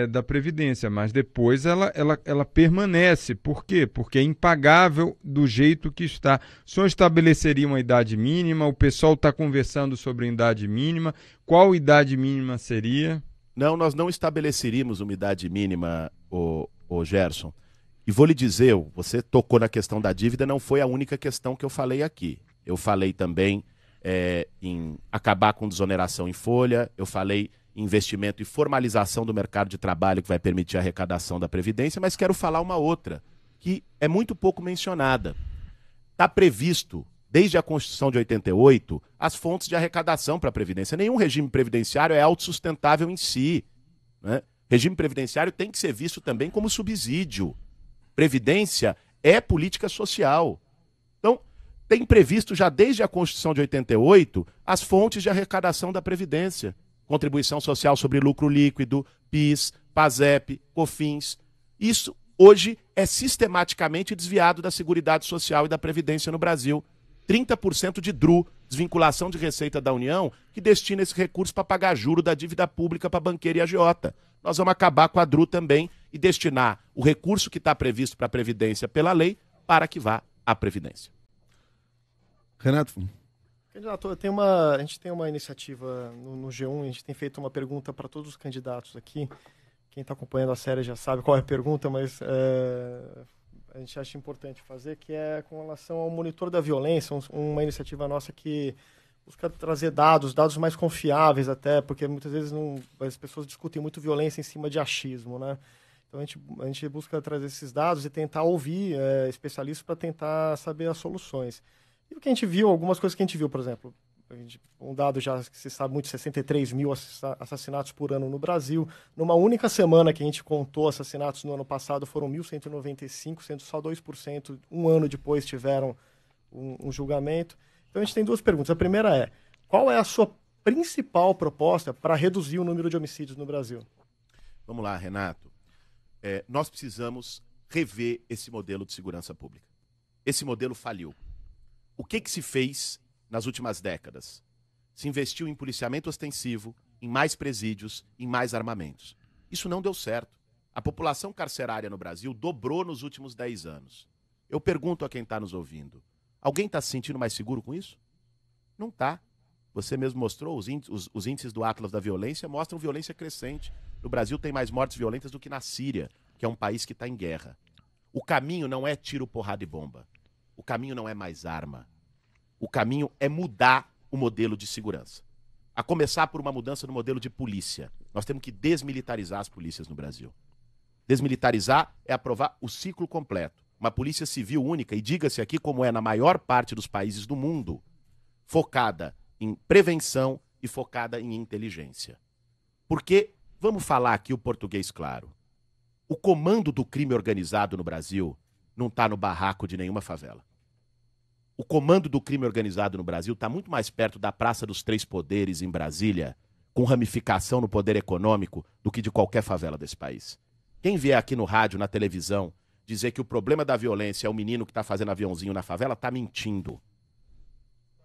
da Previdência, mas depois ela permanece. Por quê? Porque é impagável do jeito que está. O senhor estabeleceria uma idade mínima? O pessoal está conversando sobre a idade mínima. Qual idade mínima seria? Não, nós não estabeleceríamos uma idade mínima, ô Gerson. E vou lhe dizer, você tocou na questão da dívida, não foi a única questão que eu falei aqui. eu falei também em acabar com desoneração em folha, eu falei em investimento e formalização do mercado de trabalho que vai permitir a arrecadação da Previdência, mas quero falar uma outra, que é muito pouco mencionada. Está previsto, desde a Constituição de 88, as fontes de arrecadação para a Previdência. Nenhum regime previdenciário é autossustentável em si, né? Regime previdenciário tem que ser visto também como subsídio. Previdência é política social. Então, tem previsto já desde a Constituição de 88 as fontes de arrecadação da Previdência. Contribuição social sobre lucro líquido, PIS, PASEP, COFINS. Isso hoje é sistematicamente desviado da Seguridade Social e da Previdência no Brasil. 30% de DRU, desvinculação de receita da União, que destina esse recurso para pagar juro da dívida pública para banqueiro e agiota. Nós vamos acabar com a DRU também e destinar o recurso que está previsto para a Previdência pela lei para que vá à Previdência. Renato. Candidato, a gente tem uma iniciativa no G1, a gente tem feito uma pergunta para todos os candidatos aqui. Quem está acompanhando a série já sabe qual é a pergunta, mas a gente acha importante fazer, que é com relação ao monitor da violência, uma iniciativa nossa que busca trazer dados mais confiáveis até, porque muitas vezes as pessoas discutem muito violência em cima de achismo, né? Então a gente busca trazer esses dados e tentar ouvir especialistas para tentar saber as soluções. E o que a gente viu, algumas coisas que a gente viu, por exemplo, um dado já que se sabe muito, 63 mil assassinatos por ano no Brasil. Numa única semana que a gente contou assassinatos no ano passado, foram 1.195, sendo só 2%, um ano depois tiveram um julgamento. Então a gente tem duas perguntas. A primeira é, qual é a sua principal proposta para reduzir o número de homicídios no Brasil? Vamos lá, Renato. Nós precisamos rever esse modelo de segurança pública. Esse modelo faliu. O que se fez nas últimas décadas? Se investiu em policiamento ostensivo, em mais presídios, em mais armamentos. Isso não deu certo. A população carcerária no Brasil dobrou nos últimos 10 anos. Eu pergunto a quem está nos ouvindo, alguém está se sentindo mais seguro com isso? Não está. Você mesmo mostrou, os índices do Atlas da Violência mostram violência crescente. No Brasil tem mais mortes violentas do que na Síria, que é um país que está em guerra. O caminho não é tiro, porrada e bomba. O caminho não é mais arma. O caminho é mudar o modelo de segurança. A começar por uma mudança no modelo de polícia. Nós temos que desmilitarizar as polícias no Brasil. Desmilitarizar é aprovar o ciclo completo. Uma polícia civil única, e diga-se aqui como é na maior parte dos países do mundo, focada em prevenção e focada em inteligência. Porque, vamos falar aqui o português claro, o comando do crime organizado no Brasil não está no barraco de nenhuma favela. O comando do crime organizado no Brasil está muito mais perto da Praça dos Três Poderes, em Brasília, com ramificação no poder econômico, do que de qualquer favela desse país. Quem vier aqui no rádio, na televisão, dizer que o problema da violência é o menino que está fazendo aviãozinho na favela, está mentindo.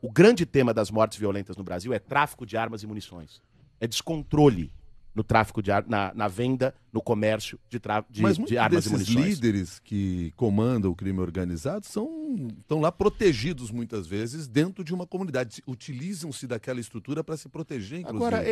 O grande tema das mortes violentas no Brasil é tráfico de armas e munições. É descontrole no tráfico na venda, no comércio de armas e munições. Mas líderes que comandam o crime organizado estão lá protegidos muitas vezes dentro de uma comunidade. Utilizam-se daquela estrutura para se proteger, inclusive. Agora,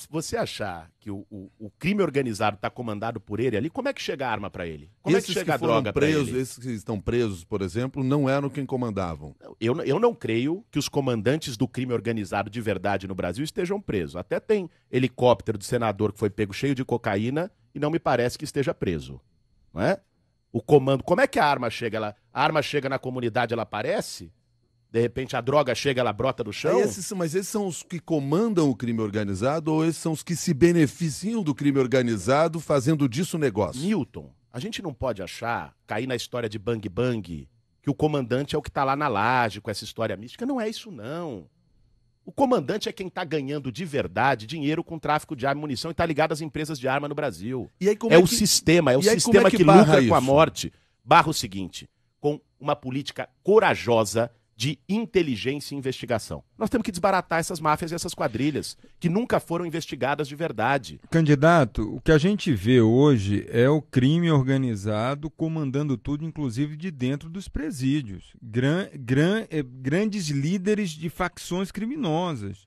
você achar que o crime organizado está comandado por ele ali, como é que chega a arma para ele? Como é que chega a droga para ele? Esses que estão presos, por exemplo, não eram quem comandavam. Eu não creio que os comandantes do crime organizado de verdade no Brasil estejam presos. Até tem helicóptero do senador que foi pego cheio de cocaína e não me parece que esteja preso. Não é? O comando, como é que a arma chega? A arma chega na comunidade, ela aparece? De repente a droga chega, ela brota do chão? Mas esses são os que comandam o crime organizado ou esses são os que se beneficiam do crime organizado fazendo disso negócio? Newton, a gente não pode cair na história de Bang Bang, que o comandante é o que está lá na laje com essa história mística. Não é isso, não. O comandante é quem está ganhando de verdade dinheiro com tráfico de arma e munição e está ligado às empresas de arma no Brasil. E aí, o sistema que lucra com a morte. Barra o seguinte, com uma política corajosa de inteligência e investigação. Nós temos que desbaratar essas máfias e essas quadrilhas, que nunca foram investigadas de verdade. Candidato, o que a gente vê hoje é o crime organizado comandando tudo, inclusive de dentro dos presídios. Grandes líderes de facções criminosas.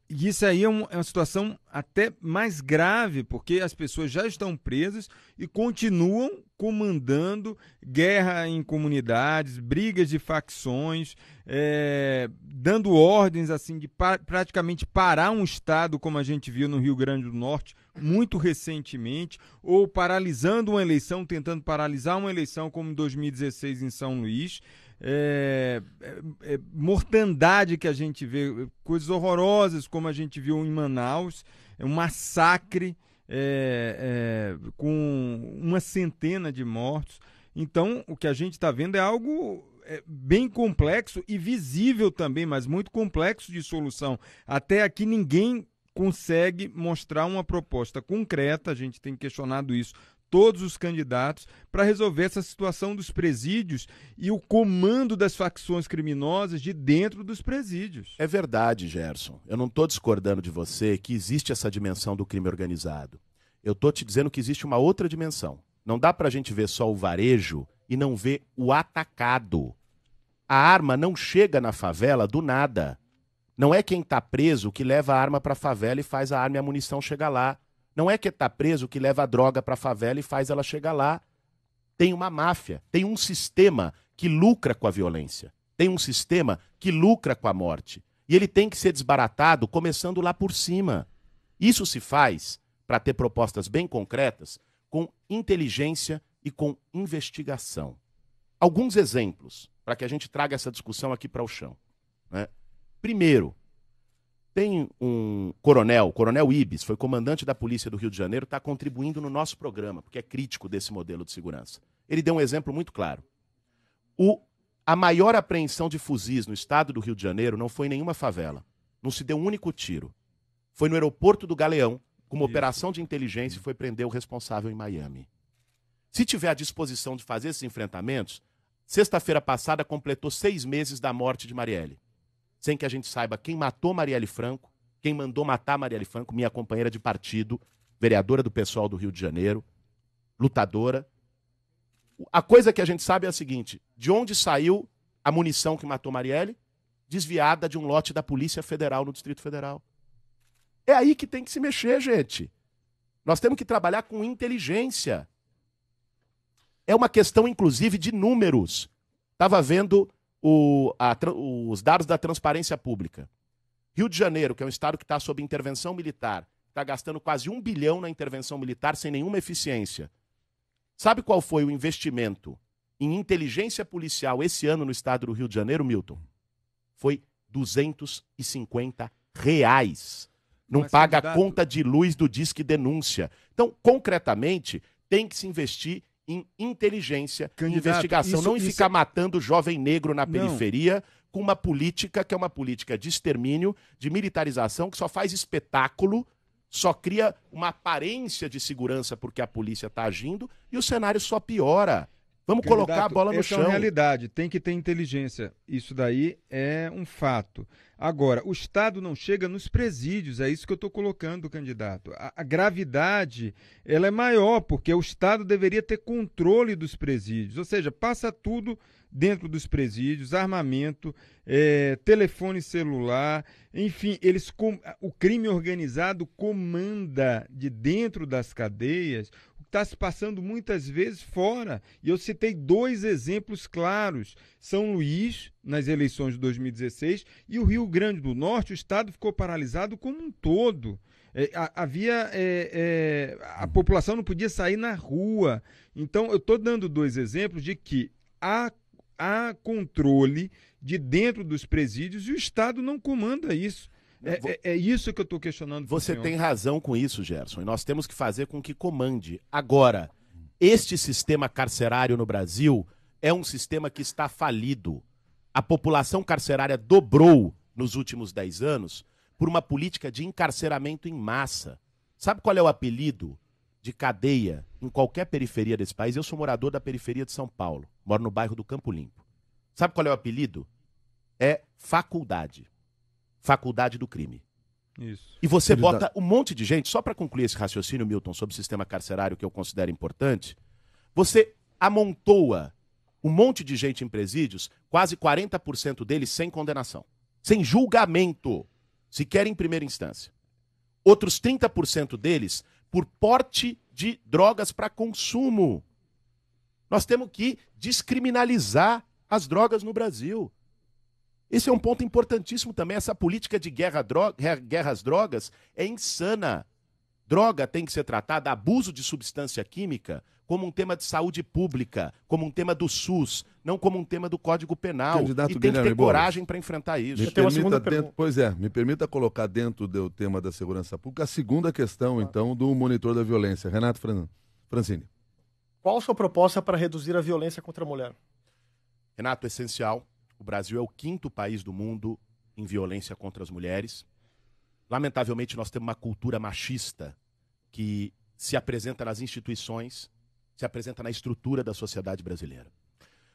E isso aí é uma situação até mais grave, porque as pessoas já estão presas e continuam comandando guerra em comunidades, brigas de facções, dando ordens assim de praticamente parar um estado, como a gente viu no Rio Grande do Norte muito recentemente, ou paralisando uma eleição, tentando paralisar uma eleição como em 2016 em São Luís. Mortandade que a gente vê, coisas horrorosas como a gente viu em Manaus, um massacre com uma centena de mortos. Então, o que a gente está vendo é algo bem complexo e visível também, mas muito complexo de solução. Até aqui ninguém consegue mostrar uma proposta concreta, a gente tem questionado isso, todos os candidatos, para resolver essa situação dos presídios e o comando das facções criminosas de dentro dos presídios. É verdade, Gerson. Eu não estou discordando de você que existe essa dimensão do crime organizado. Eu estou te dizendo que existe uma outra dimensão. Não dá para a gente ver só o varejo e não ver o atacado. A arma não chega na favela do nada. Não é quem está preso que leva a arma para a favela e faz a arma e a munição chegar lá. Não é quem está preso que leva a droga para a favela e faz ela chegar lá. Tem uma máfia, tem um sistema que lucra com a violência. Tem um sistema que lucra com a morte. E ele tem que ser desbaratado começando lá por cima. Isso se faz, para ter propostas bem concretas, com inteligência e com investigação. Alguns exemplos, para que a gente traga essa discussão aqui para o chão, né? Primeiro, tem um coronel Ibis, foi comandante da Polícia do Rio de Janeiro, está contribuindo no nosso programa, porque é crítico desse modelo de segurança. Ele deu um exemplo muito claro. A maior apreensão de fuzis no estado do Rio de Janeiro não foi em nenhuma favela. Não se deu um único tiro. Foi no aeroporto do Galeão, com uma operação de inteligência, e foi prender o responsável em Miami. Se tiver a disposição de fazer esses enfrentamentos, sexta-feira passada completou 6 meses da morte de Marielle. Sem que a gente saiba quem matou Marielle Franco, quem mandou matar Marielle Franco, minha companheira de partido, vereadora do PSOL do Rio de Janeiro, lutadora. A coisa que a gente sabe é a seguinte: de onde saiu a munição que matou Marielle? Desviada de um lote da Polícia Federal no Distrito Federal. É aí que tem que se mexer, gente. Nós temos que trabalhar com inteligência. É uma questão, inclusive, de números. Estava vendo os dados da transparência pública. Rio de Janeiro, que é um estado que está sob intervenção militar, está gastando quase 1 bilhão na intervenção militar sem nenhuma eficiência. Sabe qual foi o investimento em inteligência policial esse ano no estado do Rio de Janeiro, Milton? Foi R$250. Não paga a conta de luz do Disque Denúncia. Então, concretamente, tem que se investir em inteligência e investigação, não em ficar matando o jovem negro na periferia com uma política que é uma política de extermínio, de militarização, que só faz espetáculo, só cria uma aparência de segurança porque a polícia está agindo e o cenário só piora. Vamos colocar a bola no chão. Essa é uma realidade, tem que ter inteligência. Isso daí é um fato. Agora, o Estado não chega nos presídios, é isso que eu estou colocando, candidato. A gravidade ela é maior, porque o Estado deveria ter controle dos presídios, ou seja, passa tudo dentro dos presídios, armamento, telefone celular, enfim, o crime organizado comanda de dentro das cadeias está se passando muitas vezes fora. E eu citei 2 exemplos claros. São Luís, nas eleições de 2016, e o Rio Grande do Norte, o Estado ficou paralisado como um todo. A população não podia sair na rua. Então, eu estou dando 2 exemplos de que há controle de dentro dos presídios e o Estado não comanda isso. É isso que eu estou questionando. Você tem razão com isso, Gerson. E nós temos que fazer com que comande. Agora, este sistema carcerário no Brasil é um sistema que está falido. A população carcerária dobrou nos últimos 10 anos por uma política de encarceramento em massa. Sabe qual é o apelido de cadeia em qualquer periferia desse país? Eu sou morador da periferia de São Paulo. Moro no bairro do Campo Limpo. Sabe qual é o apelido? É faculdade. Faculdade do crime. Isso. E você bota um monte de gente, só para concluir esse raciocínio, Milton, sobre o sistema carcerário que eu considero importante, você amontoa um monte de gente em presídios, quase 40% deles sem condenação, sem julgamento, sequer em primeira instância. Outros 30% deles por porte de drogas para consumo. Nós temos que descriminalizar as drogas no Brasil. Esse é um ponto importantíssimo também. Essa política de guerra às drogas é insana. Droga tem que ser tratada, abuso de substância química, como um tema de saúde pública, como um tema do SUS, não como um tema do Código Penal. Candidato e tem Guilherme que ter coragem para enfrentar isso. Me permita colocar dentro do tema da segurança pública a segunda questão, então, do monitor da violência. Renato Francini. Qual a sua proposta para reduzir a violência contra a mulher? Renato, essencial. O Brasil é o 5º país do mundo em violência contra as mulheres. Lamentavelmente, nós temos uma cultura machista que se apresenta nas instituições, se apresenta na estrutura da sociedade brasileira.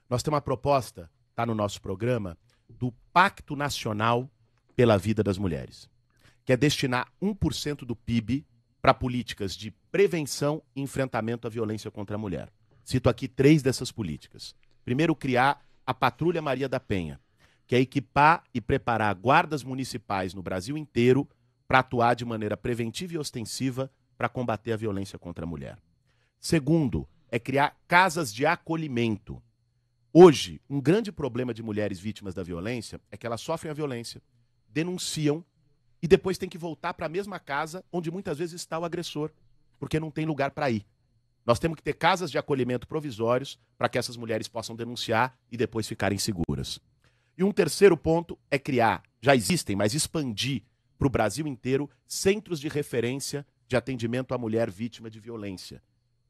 Nós temos uma proposta, está no nosso programa, do Pacto Nacional pela Vida das Mulheres, que é destinar 1% do PIB para políticas de prevenção e enfrentamento à violência contra a mulher. Cito aqui 3 dessas políticas. Primeiro, criar a Patrulha Maria da Penha, que é equipar e preparar guardas municipais no Brasil inteiro para atuar de maneira preventiva e ostensiva para combater a violência contra a mulher. Segundo, é criar casas de acolhimento. Hoje, um grande problema de mulheres vítimas da violência é que elas sofrem a violência, denunciam e depois têm que voltar para a mesma casa onde muitas vezes está o agressor, porque não tem lugar para ir. Nós temos que ter casas de acolhimento provisórios para que essas mulheres possam denunciar e depois ficarem seguras. E um terceiro ponto é criar, já existem, mas expandir para o Brasil inteiro, centros de referência de atendimento à mulher vítima de violência,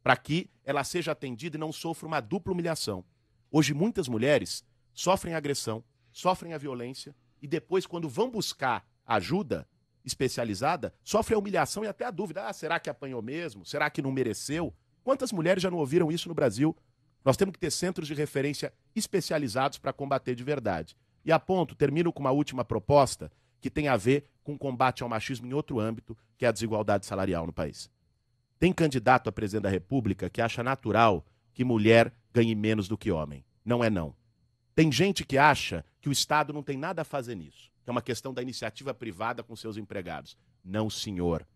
para que ela seja atendida e não sofra uma dupla humilhação. Hoje, muitas mulheres sofrem agressão, sofrem a violência e depois, quando vão buscar ajuda especializada, sofrem a humilhação e até a dúvida. Será que apanhou mesmo? Será que não mereceu? Quantas mulheres já não ouviram isso no Brasil? Nós temos que ter centros de referência especializados para combater de verdade. E termino com uma última proposta que tem a ver com o combate ao machismo em outro âmbito, que é a desigualdade salarial no país. Tem candidato a presidente da República que acha natural que mulher ganhe menos do que homem. Não é não. Tem gente que acha que o Estado não tem nada a fazer nisso, que é uma questão da iniciativa privada com seus empregados. Não, senhor.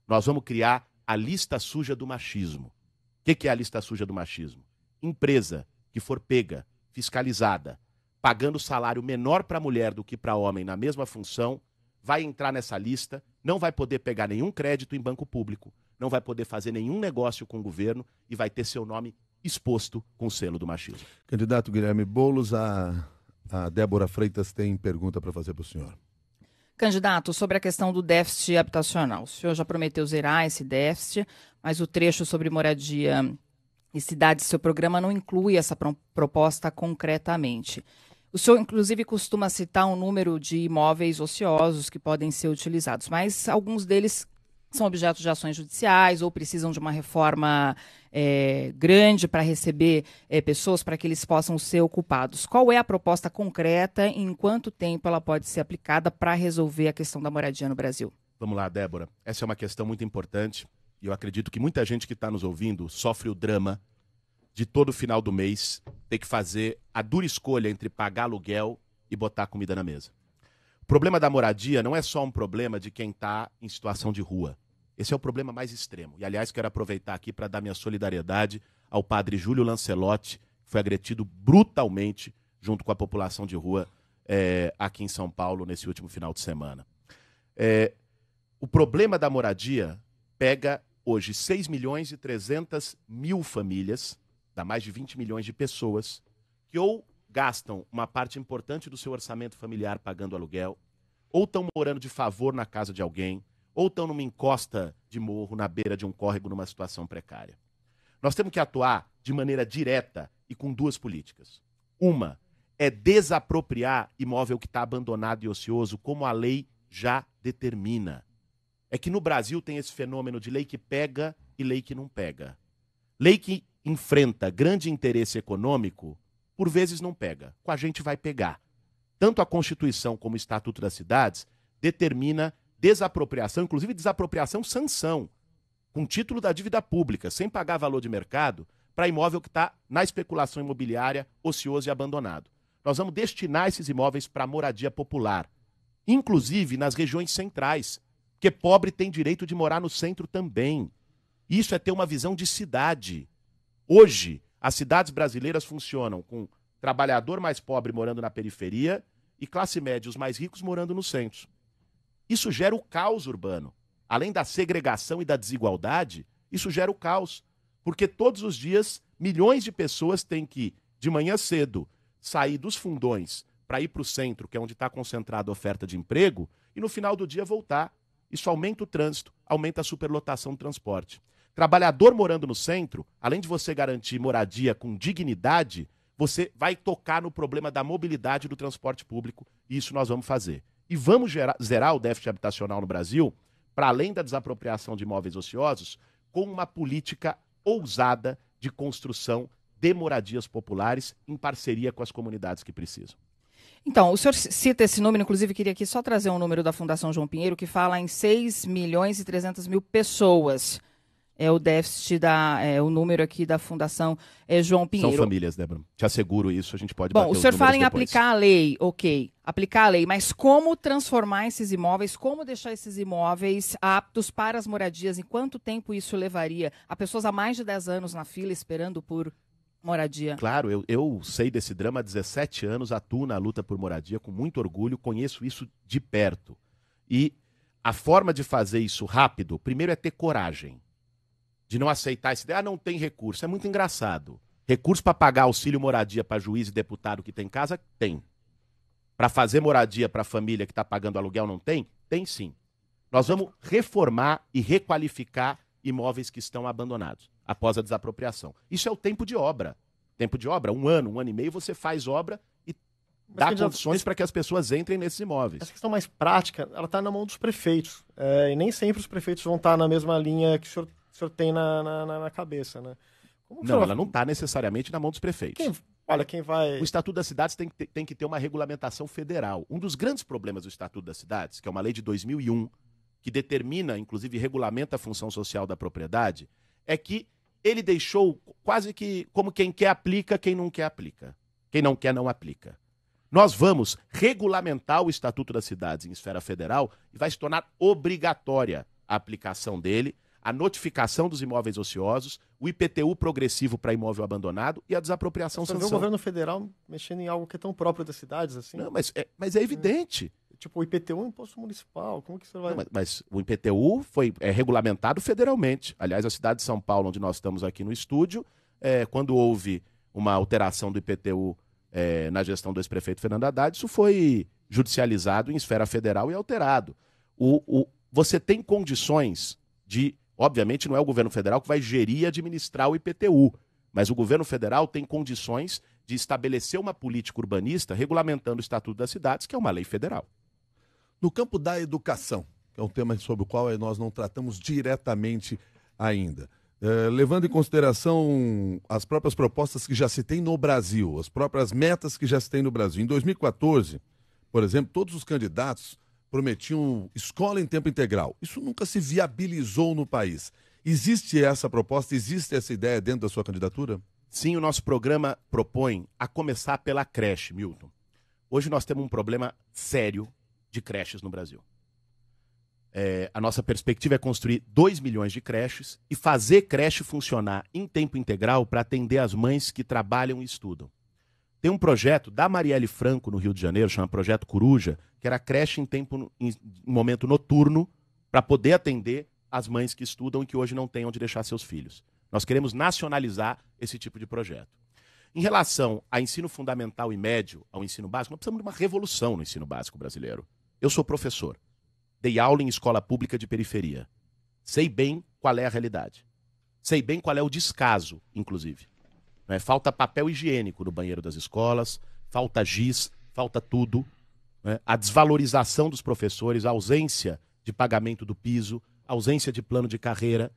Nós vamos criar a lista suja do machismo. O que é a lista suja do machismo? Empresa que for pega, fiscalizada, pagando salário menor para mulher do que para homem na mesma função, vai entrar nessa lista, não vai poder pegar nenhum crédito em banco público, não vai poder fazer nenhum negócio com o governo e vai ter seu nome exposto com o selo do machismo. Candidato Guilherme Boulos, a Débora Freitas tem pergunta para fazer para o senhor. Candidato, sobre a questão do déficit habitacional. O senhor já prometeu zerar esse déficit, mas o trecho sobre moradia e cidades do seu programa não inclui essa proposta concretamente. O senhor, inclusive, costuma citar um número de imóveis ociosos que podem ser utilizados, mas alguns deles são objetos de ações judiciais ou precisam de uma reforma grande para receber pessoas para que eles possam ser ocupados. Qual é a proposta concreta e em quanto tempo ela pode ser aplicada para resolver a questão da moradia no Brasil? Vamos lá, Débora. Essa é uma questão muito importante e eu acredito que muita gente que está nos ouvindo sofre o drama de todo final do mês ter que fazer a dura escolha entre pagar aluguel e botar comida na mesa. O problema da moradia não é só um problema de quem está em situação de rua. Esse é o problema mais extremo. E, aliás, quero aproveitar aqui para dar minha solidariedade ao padre Júlio Lancelotti, que foi agredido brutalmente junto com a população de rua aqui em São Paulo nesse último final de semana. O problema da moradia pega hoje 6.300.000 famílias, dá mais de 20 milhões de pessoas, que ou gastam uma parte importante do seu orçamento familiar pagando aluguel, ou estão morando de favor na casa de alguém, ou estão numa encosta de morro, na beira de um córrego, numa situação precária. Nós temos que atuar de maneira direta e com duas políticas. Uma é desapropriar imóvel que está abandonado e ocioso, como a lei já determina. É que no Brasil tem esse fenômeno de lei que pega e lei que não pega. Lei que enfrenta grande interesse econômico, por vezes não pega. Com a gente vai pegar. Tanto a Constituição como o Estatuto das Cidades determina desapropriação, inclusive desapropriação sanção, com título da dívida pública, sem pagar valor de mercado, para imóvel que está na especulação imobiliária, ocioso e abandonado. Nós vamos destinar esses imóveis para moradia popular, inclusive nas regiões centrais, porque pobre tem direito de morar no centro também. Isso é ter uma visão de cidade. Hoje, As cidades brasileiras funcionam com trabalhador mais pobre morando na periferia e classe média, os mais ricos, morando nos centros. Isso gera o caos urbano. Além da segregação e da desigualdade, isso gera o caos. Porque todos os dias, milhões de pessoas têm que, de manhã cedo, sair dos fundões para ir para o centro, que é onde está concentrada a oferta de emprego, e no final do dia voltar. Isso aumenta o trânsito, aumenta a superlotação do transporte. Trabalhador morando no centro, além de você garantir moradia com dignidade, você vai tocar no problema da mobilidade do transporte público, e isso nós vamos fazer. E vamos zerar o déficit habitacional no Brasil, para além da desapropriação de imóveis ociosos, com uma política ousada de construção de moradias populares em parceria com as comunidades que precisam. Então, o senhor cita esse número, inclusive queria aqui só trazer um número da Fundação João Pinheiro, que fala em 6.300.000 pessoas. É o déficit, o número aqui da Fundação João Pinheiro. São famílias, Débora. Te asseguro isso, a gente pode Bom, bater o senhor os fala em números depois. aplicar a lei, ok, aplicar a lei, mas como transformar esses imóveis, como deixar esses imóveis aptos para as moradias, em quanto tempo isso levaria? Há pessoas há mais de 10 anos na fila esperando por moradia. Claro, eu sei desse drama há 17 anos, atuo na luta por moradia com muito orgulho, conheço isso de perto. E a forma de fazer isso rápido, primeiro é ter coragem. De não aceitar essa ideia, não tem recurso. É muito engraçado. Recurso para pagar auxílio moradia para juiz e deputado que tem casa? Tem. Para fazer moradia para a família que está pagando aluguel não tem? Tem sim. Nós vamos reformar e requalificar imóveis que estão abandonados após a desapropriação. Isso é o tempo de obra. Tempo de obra, 1 ano, 1 ano e meio, você faz obra e dá condições para que as pessoas entrem nesses imóveis. Essa questão mais prática, ela está na mão dos prefeitos. E nem sempre os prefeitos vão estar na mesma linha que o senhor tem na cabeça, né? Não, ela não está necessariamente na mão dos prefeitos. Quem vai... O Estatuto das Cidades tem que ter uma regulamentação federal. Um dos grandes problemas do Estatuto das Cidades, que é uma lei de 2001, que determina, inclusive, regulamenta a função social da propriedade, é que ele deixou quase que como quem quer aplica, quem não quer aplica. Quem não quer não aplica. Nós vamos regulamentar o Estatuto das Cidades em esfera federal e vai se tornar obrigatória a aplicação dele, a notificação dos imóveis ociosos, o IPTU progressivo para imóvel abandonado e a desapropriação sanção. Você vê o governo federal mexendo em algo que é tão próprio das cidades assim? Não, mas é evidente. Tipo, o IPTU é um imposto municipal, como que você vai... Não, mas o IPTU é regulamentado federalmente. Aliás, a cidade de São Paulo, onde nós estamos aqui no estúdio, quando houve uma alteração do IPTU na gestão do ex-prefeito Fernando Haddad, isso foi judicializado em esfera federal e alterado. Você tem condições de... Obviamente não é o governo federal que vai gerir e administrar o IPTU, mas o governo federal tem condições de estabelecer uma política urbanista regulamentando o Estatuto das Cidades, que é uma lei federal. No campo da educação, que é um tema sobre o qual nós não tratamos diretamente ainda, levando em consideração as próprias propostas que já se tem no Brasil, as próprias metas que já se tem no Brasil. Em 2014, por exemplo, todos os candidatos prometiam escola em tempo integral. Isso nunca se viabilizou no país. Existe essa proposta, existe essa ideia dentro da sua candidatura? Sim, o nosso programa propõe a começar pela creche, Milton. Hoje nós temos um problema sério de creches no Brasil. A nossa perspectiva é construir 2 milhões de creches e fazer creche funcionar em tempo integral para atender as mães que trabalham e estudam. Tem um projeto da Marielle Franco, no Rio de Janeiro, chama Projeto Coruja, que era creche em momento noturno para poder atender as mães que estudam e que hoje não têm onde deixar seus filhos. Nós queremos nacionalizar esse tipo de projeto. Em relação a ensino fundamental e médio, ao ensino básico, nós precisamos de uma revolução no ensino básico brasileiro. Eu sou professor, dei aula em escola pública de periferia. Sei bem qual é a realidade. Sei bem qual é o descaso, inclusive. Falta papel higiênico no banheiro das escolas, falta giz, falta tudo. A desvalorização dos professores, a ausência de pagamento do piso, a ausência de plano de carreira.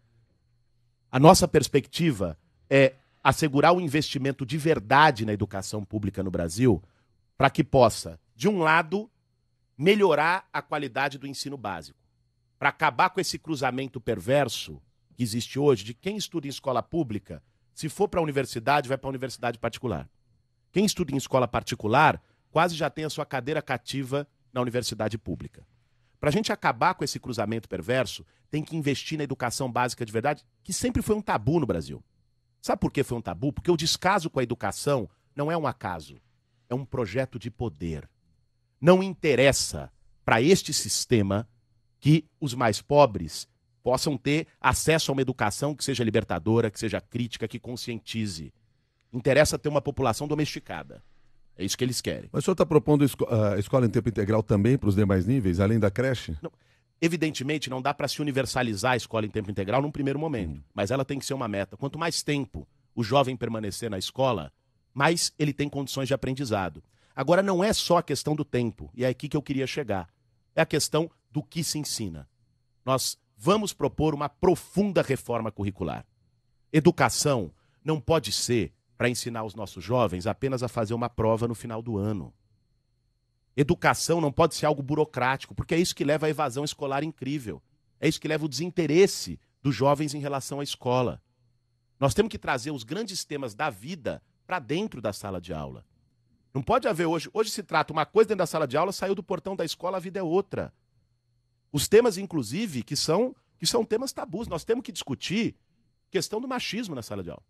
A nossa perspectiva é assegurar um investimento de verdade na educação pública no Brasil para que possa, de um lado, melhorar a qualidade do ensino básico, para acabar com esse cruzamento perverso que existe hoje de quem estuda em escola pública, se for para a universidade, vai para a universidade particular. Quem estuda em escola particular quase já tem a sua cadeira cativa na universidade pública. Para a gente acabar com esse cruzamento perverso, tem que investir na educação básica de verdade, que sempre foi um tabu no Brasil. Sabe por que foi um tabu? Porque o descaso com a educação não é um acaso, é um projeto de poder. Não interessa para este sistema que os mais pobres possam ter acesso a uma educação que seja libertadora, que seja crítica, que conscientize. Interessa ter uma população domesticada. É isso que eles querem. Mas o senhor está propondo a escola em tempo integral também para os demais níveis, além da creche? Não, evidentemente, não dá para se universalizar a escola em tempo integral num primeiro momento, mas ela tem que ser uma meta. Quanto mais tempo o jovem permanecer na escola, mais ele tem condições de aprendizado. Agora, não é só a questão do tempo, e é aqui que eu queria chegar. É a questão do que se ensina. Nós vamos propor uma profunda reforma curricular. Educação não pode ser para ensinar os nossos jovens apenas a fazer uma prova no final do ano. Educação não pode ser algo burocrático, porque é isso que leva à evasão escolar incrível. É isso que leva ao desinteresse dos jovens em relação à escola. Nós temos que trazer os grandes temas da vida para dentro da sala de aula. Não pode haver hoje se trata uma coisa dentro da sala de aula, saiu do portão da escola, a vida é outra. Os temas, inclusive, que são temas tabus. Nós temos que discutir questão do machismo na sala de aula.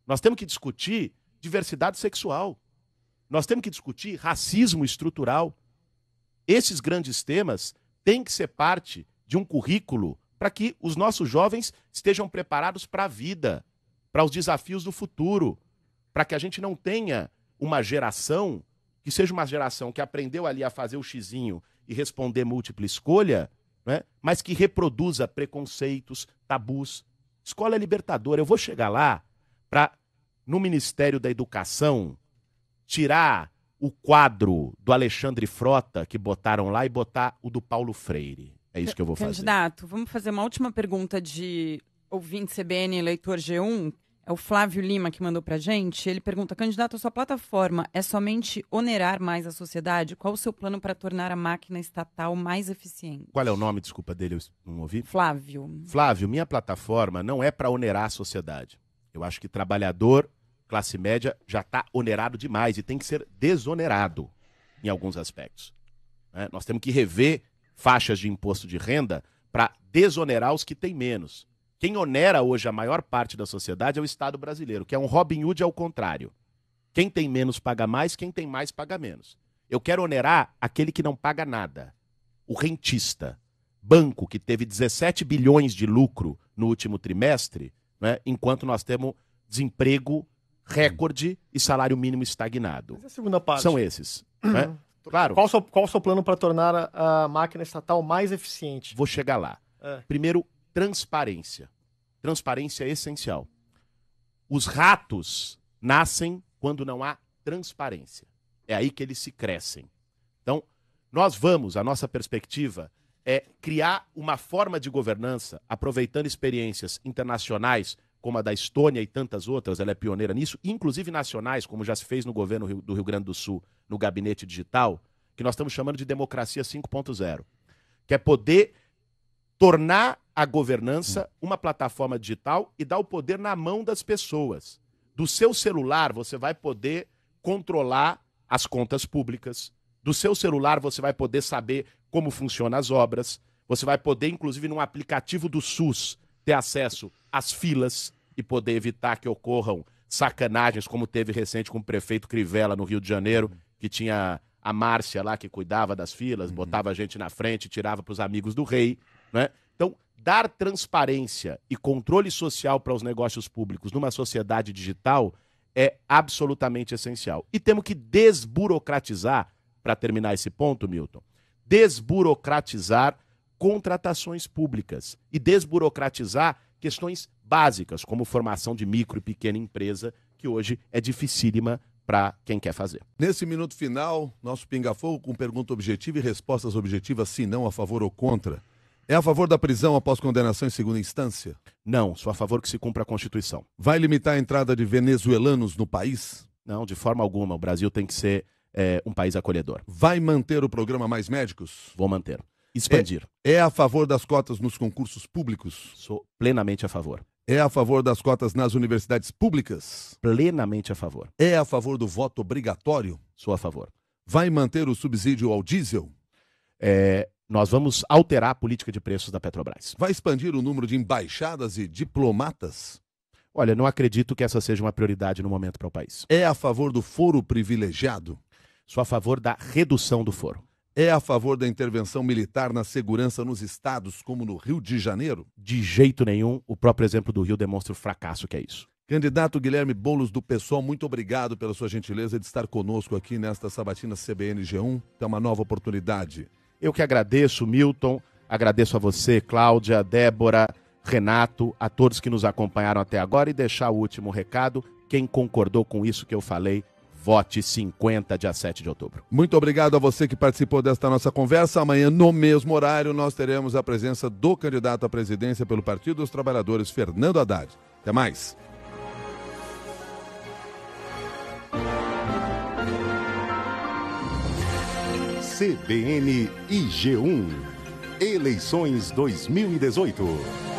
Nós temos que discutir diversidade sexual. Nós temos que discutir racismo estrutural. Esses grandes temas têm que ser parte de um currículo para que os nossos jovens estejam preparados para a vida, para os desafios do futuro, para que a gente não tenha uma geração que seja uma geração que aprendeu ali a fazer o xizinho e responder múltipla escolha, né, mas que reproduza preconceitos, tabus. Escola é libertadora. Eu vou chegar lá para, no Ministério da Educação, tirar o quadro do Alexandre Frota que botaram lá e botar o do Paulo Freire. É isso que eu vou fazer. Candidato, vamos fazer uma última pergunta de ouvinte CBN, eleitor G1. É o Flávio Lima que mandou pra gente. Ele pergunta: candidato, a sua plataforma é somente onerar mais a sociedade? Qual o seu plano para tornar a máquina estatal mais eficiente? Qual é o nome, desculpa, dele? Eu não ouvi. Flávio. Flávio, minha plataforma não é para onerar a sociedade. Eu acho que trabalhador, classe média, já está onerado demais e tem que ser desonerado em alguns aspectos. Né? Nós temos que rever faixas de imposto de renda para desonerar os que têm menos. Quem onera hoje a maior parte da sociedade é o Estado brasileiro, que é um Robin Hood ao contrário. Quem tem menos paga mais, quem tem mais paga menos. Eu quero onerar aquele que não paga nada. O rentista. Banco que teve 17 bilhões de lucro no último trimestre, né, enquanto nós temos desemprego recorde e salário mínimo estagnado. Mas a segunda parte. São esses. Né? Claro. Qual o seu plano para tornar a máquina estatal mais eficiente? Vou chegar lá. Primeiro, transparência. Transparência é essencial. Os ratos nascem quando não há transparência. É aí que eles se crescem. Então, a nossa perspectiva é criar uma forma de governança, aproveitando experiências internacionais, como a da Estônia e tantas outras, ela é pioneira nisso, inclusive nacionais, como já se fez no governo do Rio Grande do Sul, no gabinete digital, que nós estamos chamando de democracia 5.0, que é poder tornar a governança uma plataforma digital e dar o poder na mão das pessoas. Do seu celular, você vai poder controlar as contas públicas. Do seu celular, você vai poder saber como funcionam as obras. Você vai poder, inclusive, num aplicativo do SUS, ter acesso às filas e poder evitar que ocorram sacanagens, como teve recente com o prefeito Crivella, no Rio de Janeiro, que tinha a Márcia lá, que cuidava das filas, botava a gente na frente, tirava para os amigos do rei, né? Então, dar transparência e controle social para os negócios públicos numa sociedade digital é absolutamente essencial. E temos que desburocratizar, para terminar esse ponto, Milton, desburocratizar contratações públicas e desburocratizar questões básicas, como formação de micro e pequena empresa, que hoje é dificílima para quem quer fazer. Nesse minuto final, nosso Pinga Fogo com pergunta objetiva e respostas objetivas, sim, não, a favor ou contra. É a favor da prisão após condenação em segunda instância? Não, sou a favor que se cumpra a Constituição. Vai limitar a entrada de venezuelanos no país? Não, de forma alguma. O Brasil tem que ser um país acolhedor. Vai manter o programa Mais Médicos? Vou manter. Expandir. É a favor das cotas nos concursos públicos? Sou plenamente a favor. É a favor das cotas nas universidades públicas? Plenamente a favor. É a favor do voto obrigatório? Sou a favor. Vai manter o subsídio ao diesel? Nós vamos alterar a política de preços da Petrobras. Vai expandir o número de embaixadas e diplomatas? Olha, não acredito que essa seja uma prioridade no momento para o país. É a favor do foro privilegiado? Sou a favor da redução do foro. É a favor da intervenção militar na segurança nos estados, como no Rio de Janeiro? De jeito nenhum, o próprio exemplo do Rio demonstra o fracasso que é isso. Candidato Guilherme Boulos do PSOL, muito obrigado pela sua gentileza de estar conosco aqui nesta sabatina CBN G1. É uma nova oportunidade. Eu que agradeço, Milton, agradeço a você, Cláudia, Débora, Renato, a todos que nos acompanharam até agora e deixar o último recado. Quem concordou com isso que eu falei, vote 50, dia 7 de outubro. Muito obrigado a você que participou desta nossa conversa. Amanhã, no mesmo horário, nós teremos a presença do candidato à presidência pelo Partido dos Trabalhadores, Fernando Haddad. Até mais. CBN e G1. Eleições 2018.